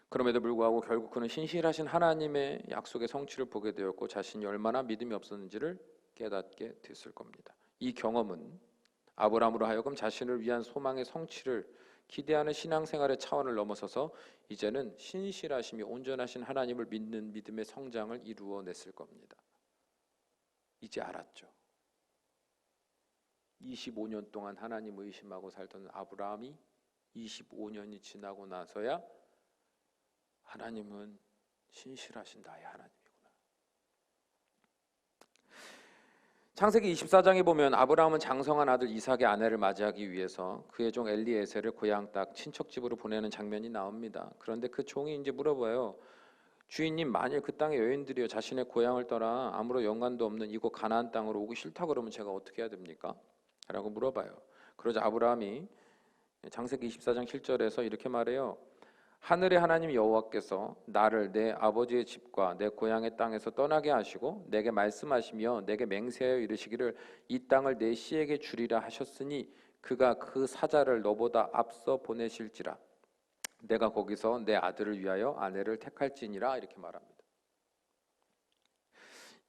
그럼에도 불구하고 결국 그는 신실하신 하나님의 약속의 성취를 보게 되었고 자신이 얼마나 믿음이 없었는지를 깨닫게 됐을 겁니다. 이 경험은 아브라함으로 하여금 자신을 위한 소망의 성취를 기대하는 신앙생활의 차원을 넘어서서 이제는 신실하심이 온전하신 하나님을 믿는 믿음의 성장을 이루어냈을 겁니다. 이제 알았죠. 25년 동안 하나님 의심하고 살던 아브라함이 25년이 지나고 나서야 하나님은 신실하신 나의 하나님이구나. 창세기 24장에 보면 아브라함은 장성한 아들 이삭의 아내를 맞이하기 위해서 그의 종 엘리에셀을 고향 땅 친척집으로 보내는 장면이 나옵니다. 그런데 그 종이 이제 물어봐요. 주인님 만일 그 땅의 여인들이여 자신의 고향을 떠나 아무런 연관도 없는 이곳 가나안 땅으로 오기 싫다 그러면 제가 어떻게 해야 됩니까? 라고 물어봐요. 그러자 아브라함이 창세기 24장 7절에서 이렇게 말해요. 하늘의 하나님 여호와께서 나를 내 아버지의 집과 내 고향의 땅에서 떠나게 하시고 내게 말씀하시며 내게 맹세하여 이르시기를 이 땅을 내 씨에게 주리라 하셨으니 그가 그 사자를 너보다 앞서 보내실지라 내가 거기서 내 아들을 위하여 아내를 택할지니라 이렇게 말합니다.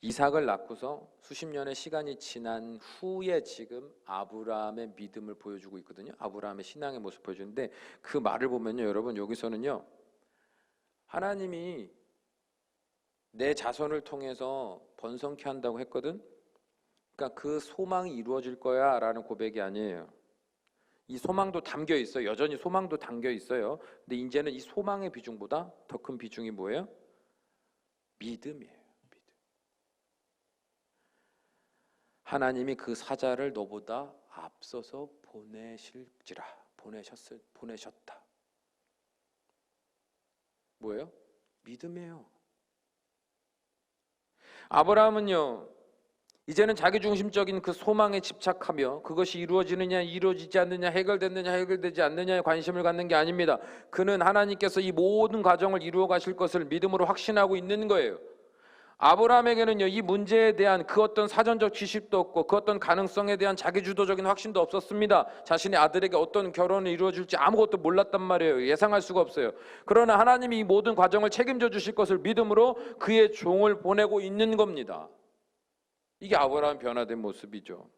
이삭을 낳고서 수십 년의 시간이 지난 후에 지금 아브라함의 믿음을 보여주고 있거든요. 아브라함의 신앙의 모습을 보여주는데 그 말을 보면요 여러분 여기서는요 하나님이 내 자손을 통해서 번성케 한다고 했거든. 그러니까 그 소망이 이루어질 거야 라는 고백이 아니에요. 이 소망도 담겨 있어요. 여전히 소망도 담겨 있어요. 근데 이제는 이 소망의 비중보다 더 큰 비중이 뭐예요? 믿음이에요. 믿음. 하나님이 그 사자를 너보다 앞서서 보내실지라 보내셨다. 뭐예요? 믿음이에요. 아브라함은요 이제는 자기중심적인 그 소망에 집착하며 그것이 이루어지느냐 이루어지지 않느냐 해결됐느냐 해결되지 않느냐에 관심을 갖는 게 아닙니다. 그는 하나님께서 이 모든 과정을 이루어 가실 것을 믿음으로 확신하고 있는 거예요. 아브라함에게는요, 이 문제에 대한 그 어떤 사전적 지식도 없고 그 어떤 가능성에 대한 자기주도적인 확신도 없었습니다. 자신의 아들에게 어떤 결혼을 이루어질지 아무것도 몰랐단 말이에요. 예상할 수가 없어요. 그러나 하나님이 이 모든 과정을 책임져 주실 것을 믿음으로 그의 종을 보내고 있는 겁니다. 이게 아브라함 변화된 모습이죠.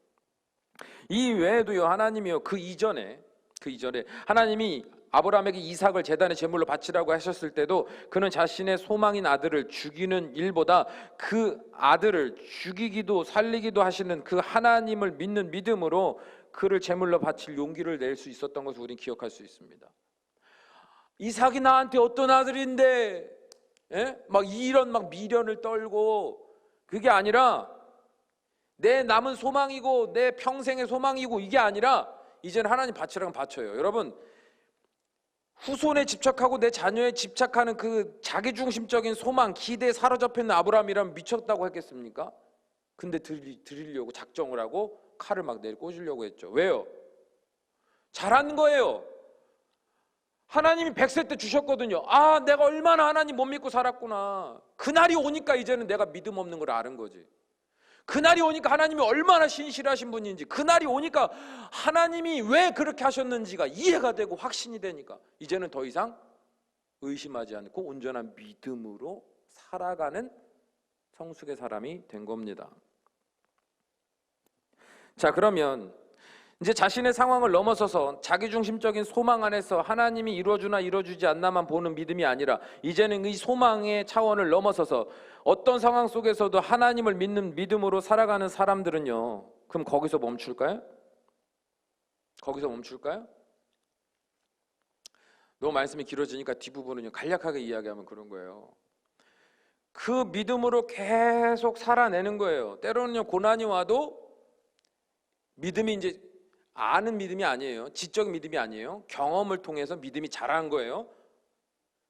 이 외에도요, 하나님이요, 그 이전에 하나님이 아브라함에게 이삭을 제단의 제물로 바치라고 하셨을 때도 그는 자신의 소망인 아들을 죽이는 일보다 그 아들을 죽이기도 살리기도 하시는 그 하나님을 믿는 믿음으로 그를 제물로 바칠 용기를 낼 수 있었던 것을 우리는 기억할 수 있습니다. 이삭이 나한테 어떤 아들인데, 막 이런 막 미련을 떨고, 그게 아니라 내 남은 소망이고 내 평생의 소망이고 이게 아니라 이제는 하나님 바치라면 바쳐요. 여러분, 후손에 집착하고 내 자녀에 집착하는 그 자기중심적인 소망, 기대에 사로잡혀 있는 아브라함이라면 미쳤다고 했겠습니까? 근데 드리려고 작정을 하고 칼을 막 내리 꽂으려고 했죠. 왜요? 잘한 거예요. 하나님이 100세 때 주셨거든요. 아, 내가 얼마나 하나님 못 믿고 살았구나. 그날이 오니까 이제는 내가 믿음 없는 걸 아는 거지. 그날이 오니까 하나님이 얼마나 신실하신 분인지, 그날이 오니까 하나님이 왜 그렇게 하셨는지가 이해가 되고 확신이 되니까 이제는 더 이상 의심하지 않고 온전한 믿음으로 살아가는 성숙의 사람이 된 겁니다. 자, 그러면 이제 자신의 상황을 넘어서서 자기중심적인 소망 안에서 하나님이 이루어주나 이루어주지 않나만 보는 믿음이 아니라 이제는 이 소망의 차원을 넘어서서 어떤 상황 속에서도 하나님을 믿는 믿음으로 살아가는 사람들은요, 그럼 거기서 멈출까요? 거기서 멈출까요? 너무 말씀이 길어지니까 뒷부분은요, 간략하게 이야기하면 그런 거예요. 그 믿음으로 계속 살아내는 거예요. 때로는요, 고난이 와도 믿음이 이제 아는 믿음이 아니에요. 지적 믿음이 아니에요. 경험을 통해서 믿음이 자라는 거예요.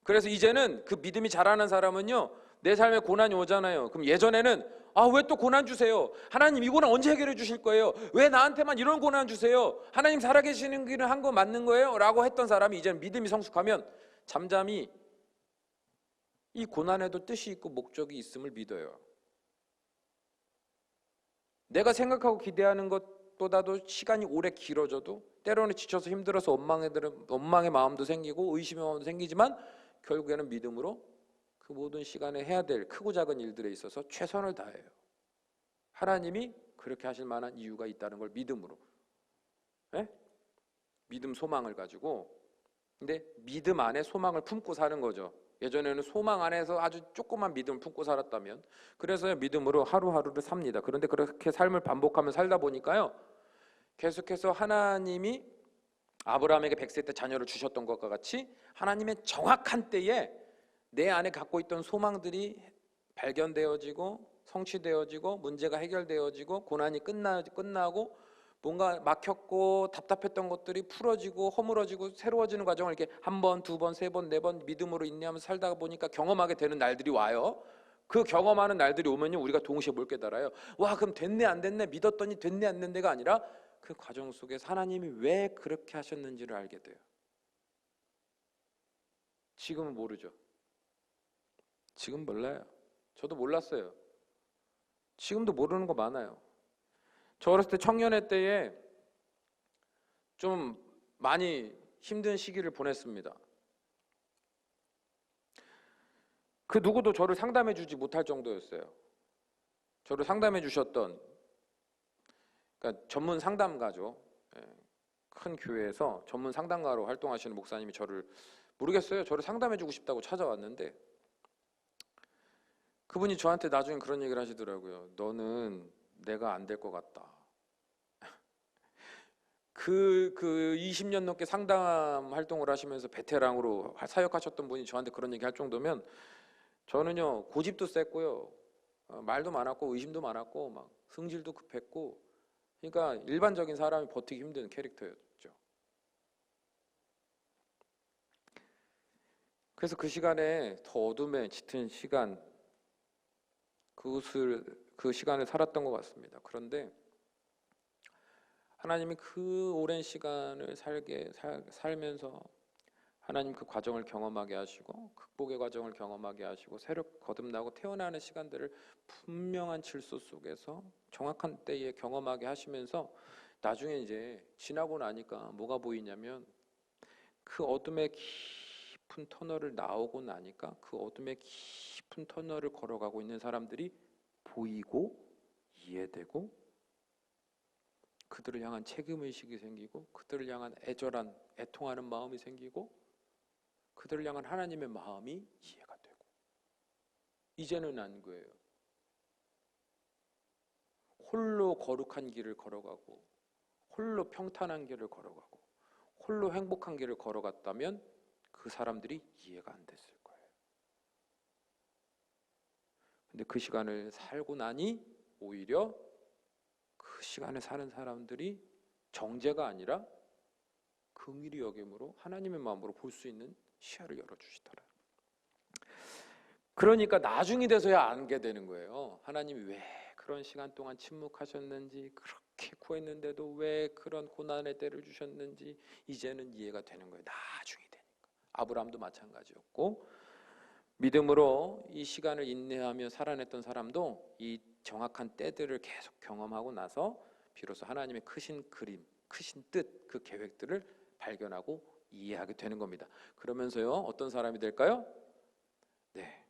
그래서 이제는 그 믿음이 자라는 사람은요, 내 삶에 고난이 오잖아요. 그럼 예전에는 왜 또 고난 주세요? 하나님 이 고난 언제 해결해 주실 거예요? 왜 나한테만 이런 고난 주세요? 하나님 살아계시는 길은 한 거 맞는 거예요? 라고 했던 사람이 이제는 믿음이 성숙하면 잠잠히 이 고난에도 뜻이 있고 목적이 있음을 믿어요. 내가 생각하고 기대하는 것보다도 시간이 오래 길어져도 때로는 지쳐서 힘들어서 원망의 마음도 생기고 의심의 마음도 생기지만 결국에는 믿음으로 그 모든 시간에 해야 될 크고 작은 일들에 있어서 최선을 다해요. 하나님이 그렇게 하실 만한 이유가 있다는 걸 믿음으로, 믿음 소망을 가지고, 근데 믿음 안에 소망을 품고 사는 거죠. 예전에는 소망 안에서 아주 조그만 믿음을 품고 살았다면, 그래서 믿음으로 하루하루를 삽니다. 그런데 그렇게 삶을 반복하며 살다 보니까요, 계속해서 하나님이 아브라함에게 100세 때 자녀를 주셨던 것과 같이 하나님의 정확한 때에 내 안에 갖고 있던 소망들이 발견되어지고 성취되어지고 문제가 해결되어지고 고난이 끝나고 뭔가 막혔고 답답했던 것들이 풀어지고 허물어지고 새로워지는 과정을 이렇게 한 번, 두 번, 세 번, 네 번 믿음으로 인내하면서 살다 보니까 경험하게 되는 날들이 와요. 그 경험하는 날들이 오면요, 우리가 동시에 뭘 깨달아요? 와, 그럼 됐네 안 됐네 믿었더니 됐네 안 됐네가 아니라 그 과정 속에서 하나님이 왜 그렇게 하셨는지를 알게 돼요. 지금은 모르죠. 지금 몰라요. 저도 몰랐어요. 지금도 모르는 거 많아요. 저 어렸을 때 청년회 때에 좀 많이 힘든 시기를 보냈습니다. 그 누구도 저를 상담해 주지 못할 정도였어요. 저를 상담해 주셨던, 그러니까 전문 상담가죠. 큰 교회에서 전문 상담가로 활동하시는 목사님이 저를 상담해 주고 싶다고 찾아왔는데 그분이 저한테 나중에 그런 얘기를 하시더라고요. 너는 내가 안 될 것 같다. 그 20년 넘게 상담 활동을 하시면서 베테랑으로 사역하셨던 분이 저한테 그런 얘기 할 정도면 저는요, 고집도 셌고요, 말도 많았고 의심도 많았고 막 성질도 급했고, 그러니까 일반적인 사람이 버티기 힘든 캐릭터였죠. 그래서 그 시간에 더 어둠에 짙은 시간, 그 시간을 살았던 것 같습니다. 그런데 하나님이 그 오랜 시간을 살면서 하나님 그 과정을 경험하게 하시고 극복의 과정을 경험하게 하시고 새로 거듭나고 태어나는 시간들을 분명한 질서 속에서 정확한 때에 경험하게 하시면서 나중에 이제 지나고 나니까 뭐가 보이냐면 그 어둠의 깊은 터널을 나오고 나니까 그 어둠의 깊은 터널을 걸어가고 있는 사람들이 보이고 이해되고 그들을 향한 책임의식이 생기고 그들을 향한 애절한 애통하는 마음이 생기고 그들을 향한 하나님의 마음이 이해가 되고 이제는 안 거예요. 홀로 거룩한 길을 걸어가고 홀로 평탄한 길을 걸어가고 홀로 행복한 길을 걸어갔다면 그 사람들이 이해가 안 됐을 거예요. 근데 그 시간을 살고 나니 오히려 그 시간에 사는 사람들이 정죄가 아니라 긍휼히 여김으로 하나님의 마음으로 볼 수 있는 시야를 열어주시더라. 그러니까 나중이 돼서야 알게 되는 거예요. 하나님이 왜 그런 시간 동안 침묵하셨는지, 그렇게 구했는데도 왜 그런 고난의 때를 주셨는지 이제는 이해가 되는 거예요. 나중이 되니까. 아브라함도 마찬가지였고 믿음으로 이 시간을 인내하며 살아냈던 사람도 이 정확한 때들을 계속 경험하고 나서 비로소 하나님의 크신 그림, 크신 뜻, 그 계획들을 발견하고 이해하게 되는 겁니다. 그러면서요, 어떤 사람이 될까요? 네,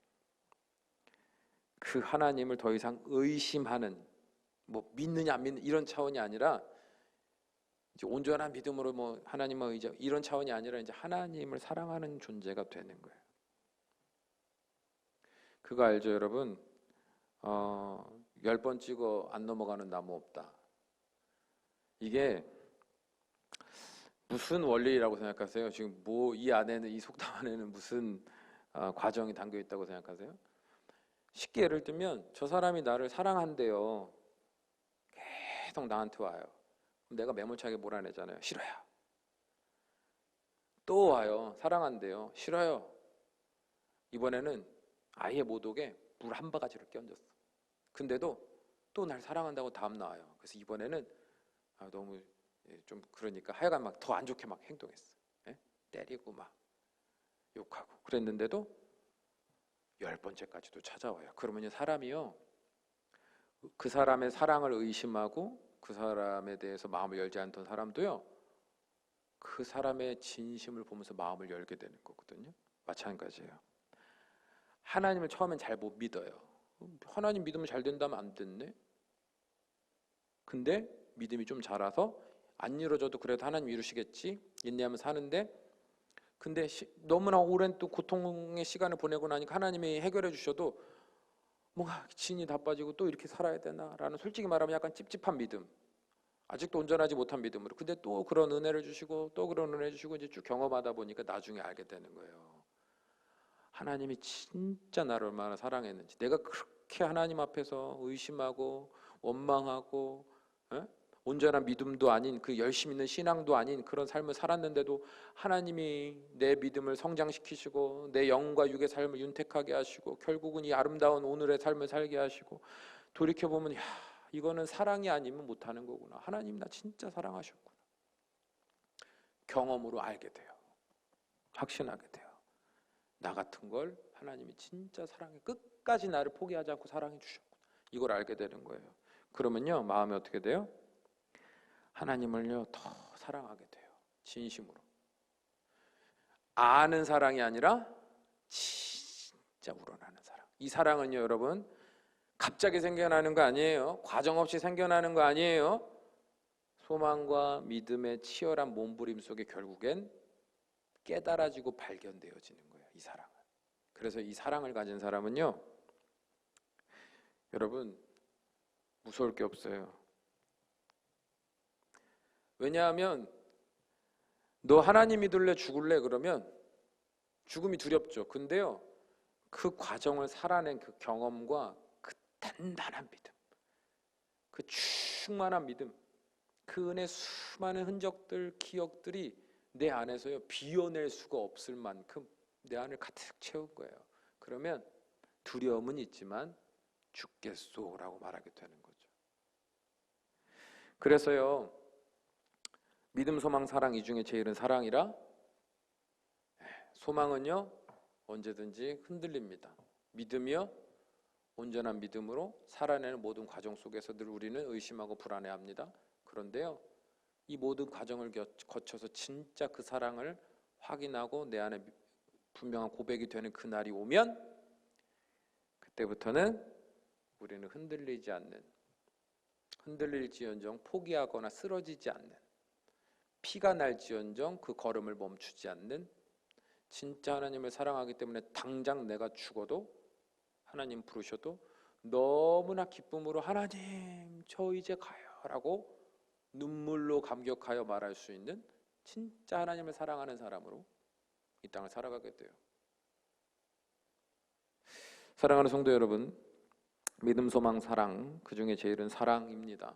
그 하나님을 더 이상 의심하는, 뭐 믿느냐 안 믿느냐 이런 차원이 아니라 이제 온전한 믿음으로 뭐 하나님을 의지 이런 차원이 아니라 이제 하나님을 사랑하는 존재가 되는 거예요. 그거 알죠, 여러분? 10번 찍어 안 넘어가는 나무 없다. 이게 무슨 원리라고 생각하세요? 지금 뭐 이 안에는, 이 속담 안에는 무슨 과정이 담겨 있다고 생각하세요? 쉽게 예를 들면 저 사람이 나를 사랑한대요. 계속 나한테 와요. 그럼 내가 매몰차게 몰아내잖아요. 싫어요. 또 와요. 사랑한대요. 싫어요. 이번에는 아예 못 오게 물 한 바가지를 끼얹었어. 근데도 또 날 사랑한다고 다음 나와요. 그래서 이번에는 너무 좀 그러니까 하여간 막 더 안 좋게 막 행동했어. 예? 때리고 막 욕하고 그랬는데도 10번째까지도 찾아와요. 그러면 사람이요, 그 사람의 사랑을 의심하고 그 사람에 대해서 마음을 열지 않던 사람도요, 그 사람의 진심을 보면서 마음을 열게 되는 거거든요. 마찬가지예요. 하나님을 처음엔 잘 못 믿어요. 하나님 믿으면 잘 된다면 안 됐네. 근데 믿음이 좀 자라서 안 이루어져도 그래도 하나님 이루시겠지 인내하면 사는데, 근데 너무나 오랜 또 고통의 시간을 보내고 나니까 하나님이 해결해 주셔도 뭔가 진이 다 빠지고 또 이렇게 살아야 되나라는, 솔직히 말하면 약간 찝찝한 믿음, 아직도 온전하지 못한 믿음으로. 근데 또 그런 은혜를 주시고 또 그런 은혜 주시고 이제 쭉 경험하다 보니까 나중에 알게 되는 거예요. 하나님이 진짜 나를 얼마나 사랑했는지. 내가 그렇게 하나님 앞에서 의심하고 원망하고 온전한 믿음도 아닌, 그 열심 있는 신앙도 아닌 그런 삶을 살았는데도 하나님이 내 믿음을 성장시키시고 내 영과 육의 삶을 윤택하게 하시고 결국은 이 아름다운 오늘의 삶을 살게 하시고, 돌이켜보면 야, 이거는 사랑이 아니면 못하는 거구나. 하나님 나 진짜 사랑하셨구나. 경험으로 알게 돼요. 확신하게 돼요. 나 같은 걸 하나님이 진짜 사랑해, 끝까지 나를 포기하지 않고 사랑해 주셨구나. 이걸 알게 되는 거예요. 그러면요, 마음이 어떻게 돼요? 하나님을요 더 사랑하게 돼요. 진심으로. 아는 사랑이 아니라 진짜 우러나는 사랑. 이 사랑은요 여러분, 갑자기 생겨나는 거 아니에요. 과정 없이 생겨나는 거 아니에요. 소망과 믿음의 치열한 몸부림 속에 결국엔 깨달아지고 발견되어지는 거예요, 이 사랑은. 그래서 이 사랑을 가진 사람은요 여러분 무서울 게 없어요. 왜냐하면 너 하나님 믿을래 죽을래 그러면 죽음이 두렵죠. 근데요 그 과정을 살아낸 그 경험과 그 단단한 믿음, 그 충만한 믿음, 그 은혜 수많은 흔적들, 기억들이 내 안에서요 비워낼 수가 없을 만큼 내 안을 가득 채운 거예요. 그러면 두려움은 있지만 죽겠소라고 말하게 되는 거죠. 그래서요, 믿음, 소망, 사랑 이 중에 제일은 사랑이라. 소망은요 언제든지 흔들립니다. 믿음이요 온전한 믿음으로 살아내는 모든 과정 속에서 늘 우리는 의심하고 불안해합니다. 그런데요, 이 모든 과정을 거쳐서 진짜 그 사랑을 확인하고 내 안에 분명한 고백이 되는 그날이 오면, 그때부터는 우리는 흔들릴지언정 포기하거나 쓰러지지 않는, 피가 날지언정 그 걸음을 멈추지 않는, 진짜 하나님을 사랑하기 때문에 당장 내가 죽어도 하나님 부르셔도 너무나 기쁨으로 하나님 저 이제 가요 라고 눈물로 감격하여 말할 수 있는 진짜 하나님을 사랑하는 사람으로 이 땅을 살아가게 돼요. 사랑하는 성도 여러분, 믿음, 소망, 사랑 그 중에 제일은 사랑입니다.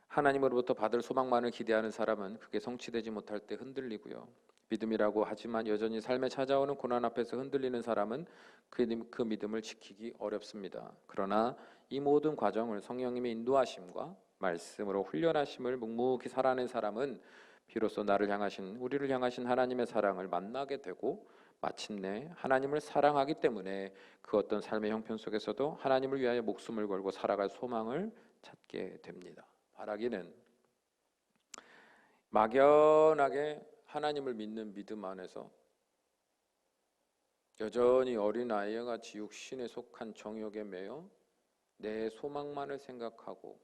하나님으로부터 받을 소망만을 기대하는 사람은 그게 성취되지 못할 때 흔들리고요, 믿음이라고 하지만 여전히 삶에 찾아오는 고난 앞에서 흔들리는 사람은 그 믿음을 지키기 어렵습니다. 그러나 이 모든 과정을 성령님의 인도하심과 말씀으로 훈련하심을 묵묵히 살아낸 사람은 비로소 우리를 향하신 하나님의 사랑을 만나게 되고, 마침내 하나님을 사랑하기 때문에 그 어떤 삶의 형편 속에서도 하나님을 위하여 목숨을 걸고 살아갈 소망을 찾게 됩니다. 바라기는 막연하게 하나님을 믿는 믿음 안에서 여전히 어린아이와 같이 육신에 속한 정욕에 매여 내 소망만을 생각하고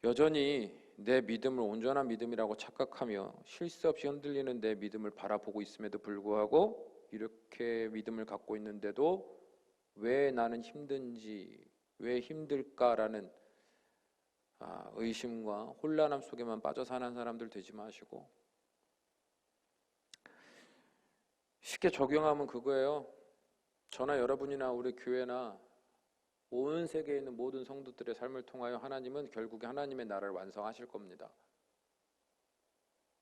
여전히 내 믿음을 온전한 믿음이라고 착각하며 쉴 새 없이 흔들리는 내 믿음을 바라보고 있음에도 불구하고, 이렇게 믿음을 갖고 있는데도 왜 나는 힘든지, 왜 힘들까라는 의심과 혼란함 속에만 빠져 사는 사람들 되지 마시고, 쉽게 적용하면 그거예요. 저나 여러분이나 우리 교회나 온 세계에 있는 모든 성도들의 삶을 통하여 하나님은 결국에 하나님의 나라를 완성하실 겁니다.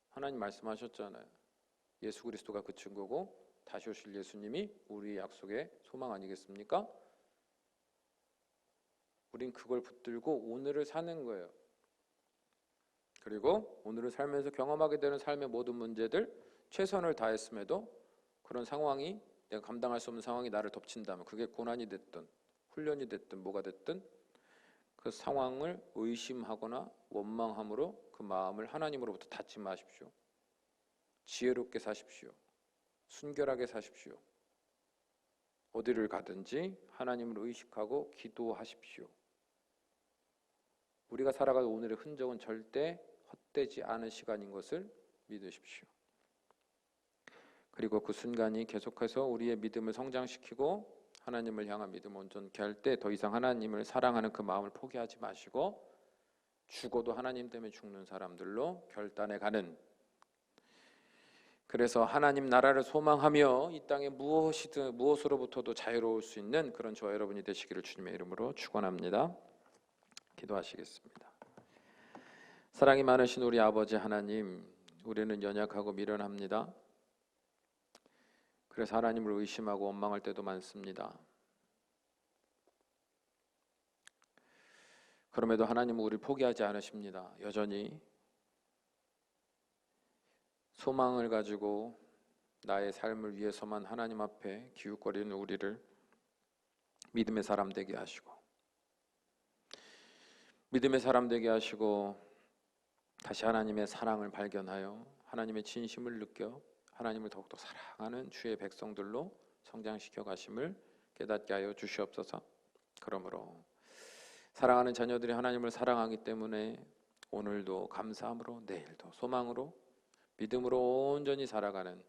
하나님 말씀하셨잖아요. 예수 그리스도가 그 증거고 다시 오실 예수님이 우리 약속의 소망 아니겠습니까? 우린 그걸 붙들고 오늘을 사는 거예요. 그리고 오늘을 살면서 경험하게 되는 삶의 모든 문제들, 최선을 다했음에도 그런 상황이, 내가 감당할 수 없는 상황이 나를 덮친다면, 그게 고난이 됐든 훈련이 됐든 뭐가 됐든 그 상황을 의심하거나 원망함으로 그 마음을 하나님으로부터 닫지 마십시오. 지혜롭게 사십시오. 순결하게 사십시오. 어디를 가든지 하나님을 의식하고 기도하십시오. 우리가 살아가는 오늘의 흔적은 절대 헛되지 않은 시간인 것을 믿으십시오. 그리고 그 순간이 계속해서 우리의 믿음을 성장시키고 하나님을 향한 믿음을 온전케 할 때 더 이상 하나님을 사랑하는 그 마음을 포기하지 마시고, 죽어도 하나님 때문에 죽는 사람들로 결단해 가는, 그래서 하나님 나라를 소망하며 이 땅에 무엇으로부터도 자유로울 수 있는 그런 저와 여러분이 되시기를 주님의 이름으로 축원합니다. 기도하시겠습니다. 사랑이 많으신 우리 아버지 하나님, 우리는 연약하고 미련합니다. 그래서 하나님을 의심하고 원망할 때도 많습니다. 그럼에도 하나님은 우리를 포기하지 않으십니다. 여전히 소망을 가지고 나의 삶을 위해서만 하나님 앞에 기웃거리는 우리를 믿음의 사람 되게 하시고, 믿음의 사람 되게 하시고, 다시 하나님의 사랑을 발견하여 하나님의 진심을 느껴 하나님을 더욱더 사랑하는 주의 백성들로 성장시켜 가심을 깨닫게 하여 주시옵소서. 그러므로 사랑하는 자녀들이 하나님을 사랑하기 때문에 오늘도 감사함으로, 내일도 소망으로, 믿음으로 온전히 살아가는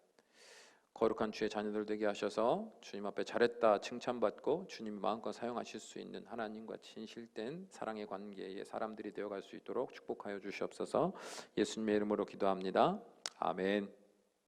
거룩한 주의 자녀들 되게 하셔서 주님 앞에 잘했다 칭찬받고 주님이 마음껏 사용하실 수 있는 하나님과 진실된 사랑의 관계의 사람들이 되어갈 수 있도록 축복하여 주시옵소서. 예수님의 이름으로 기도합니다. 아멘.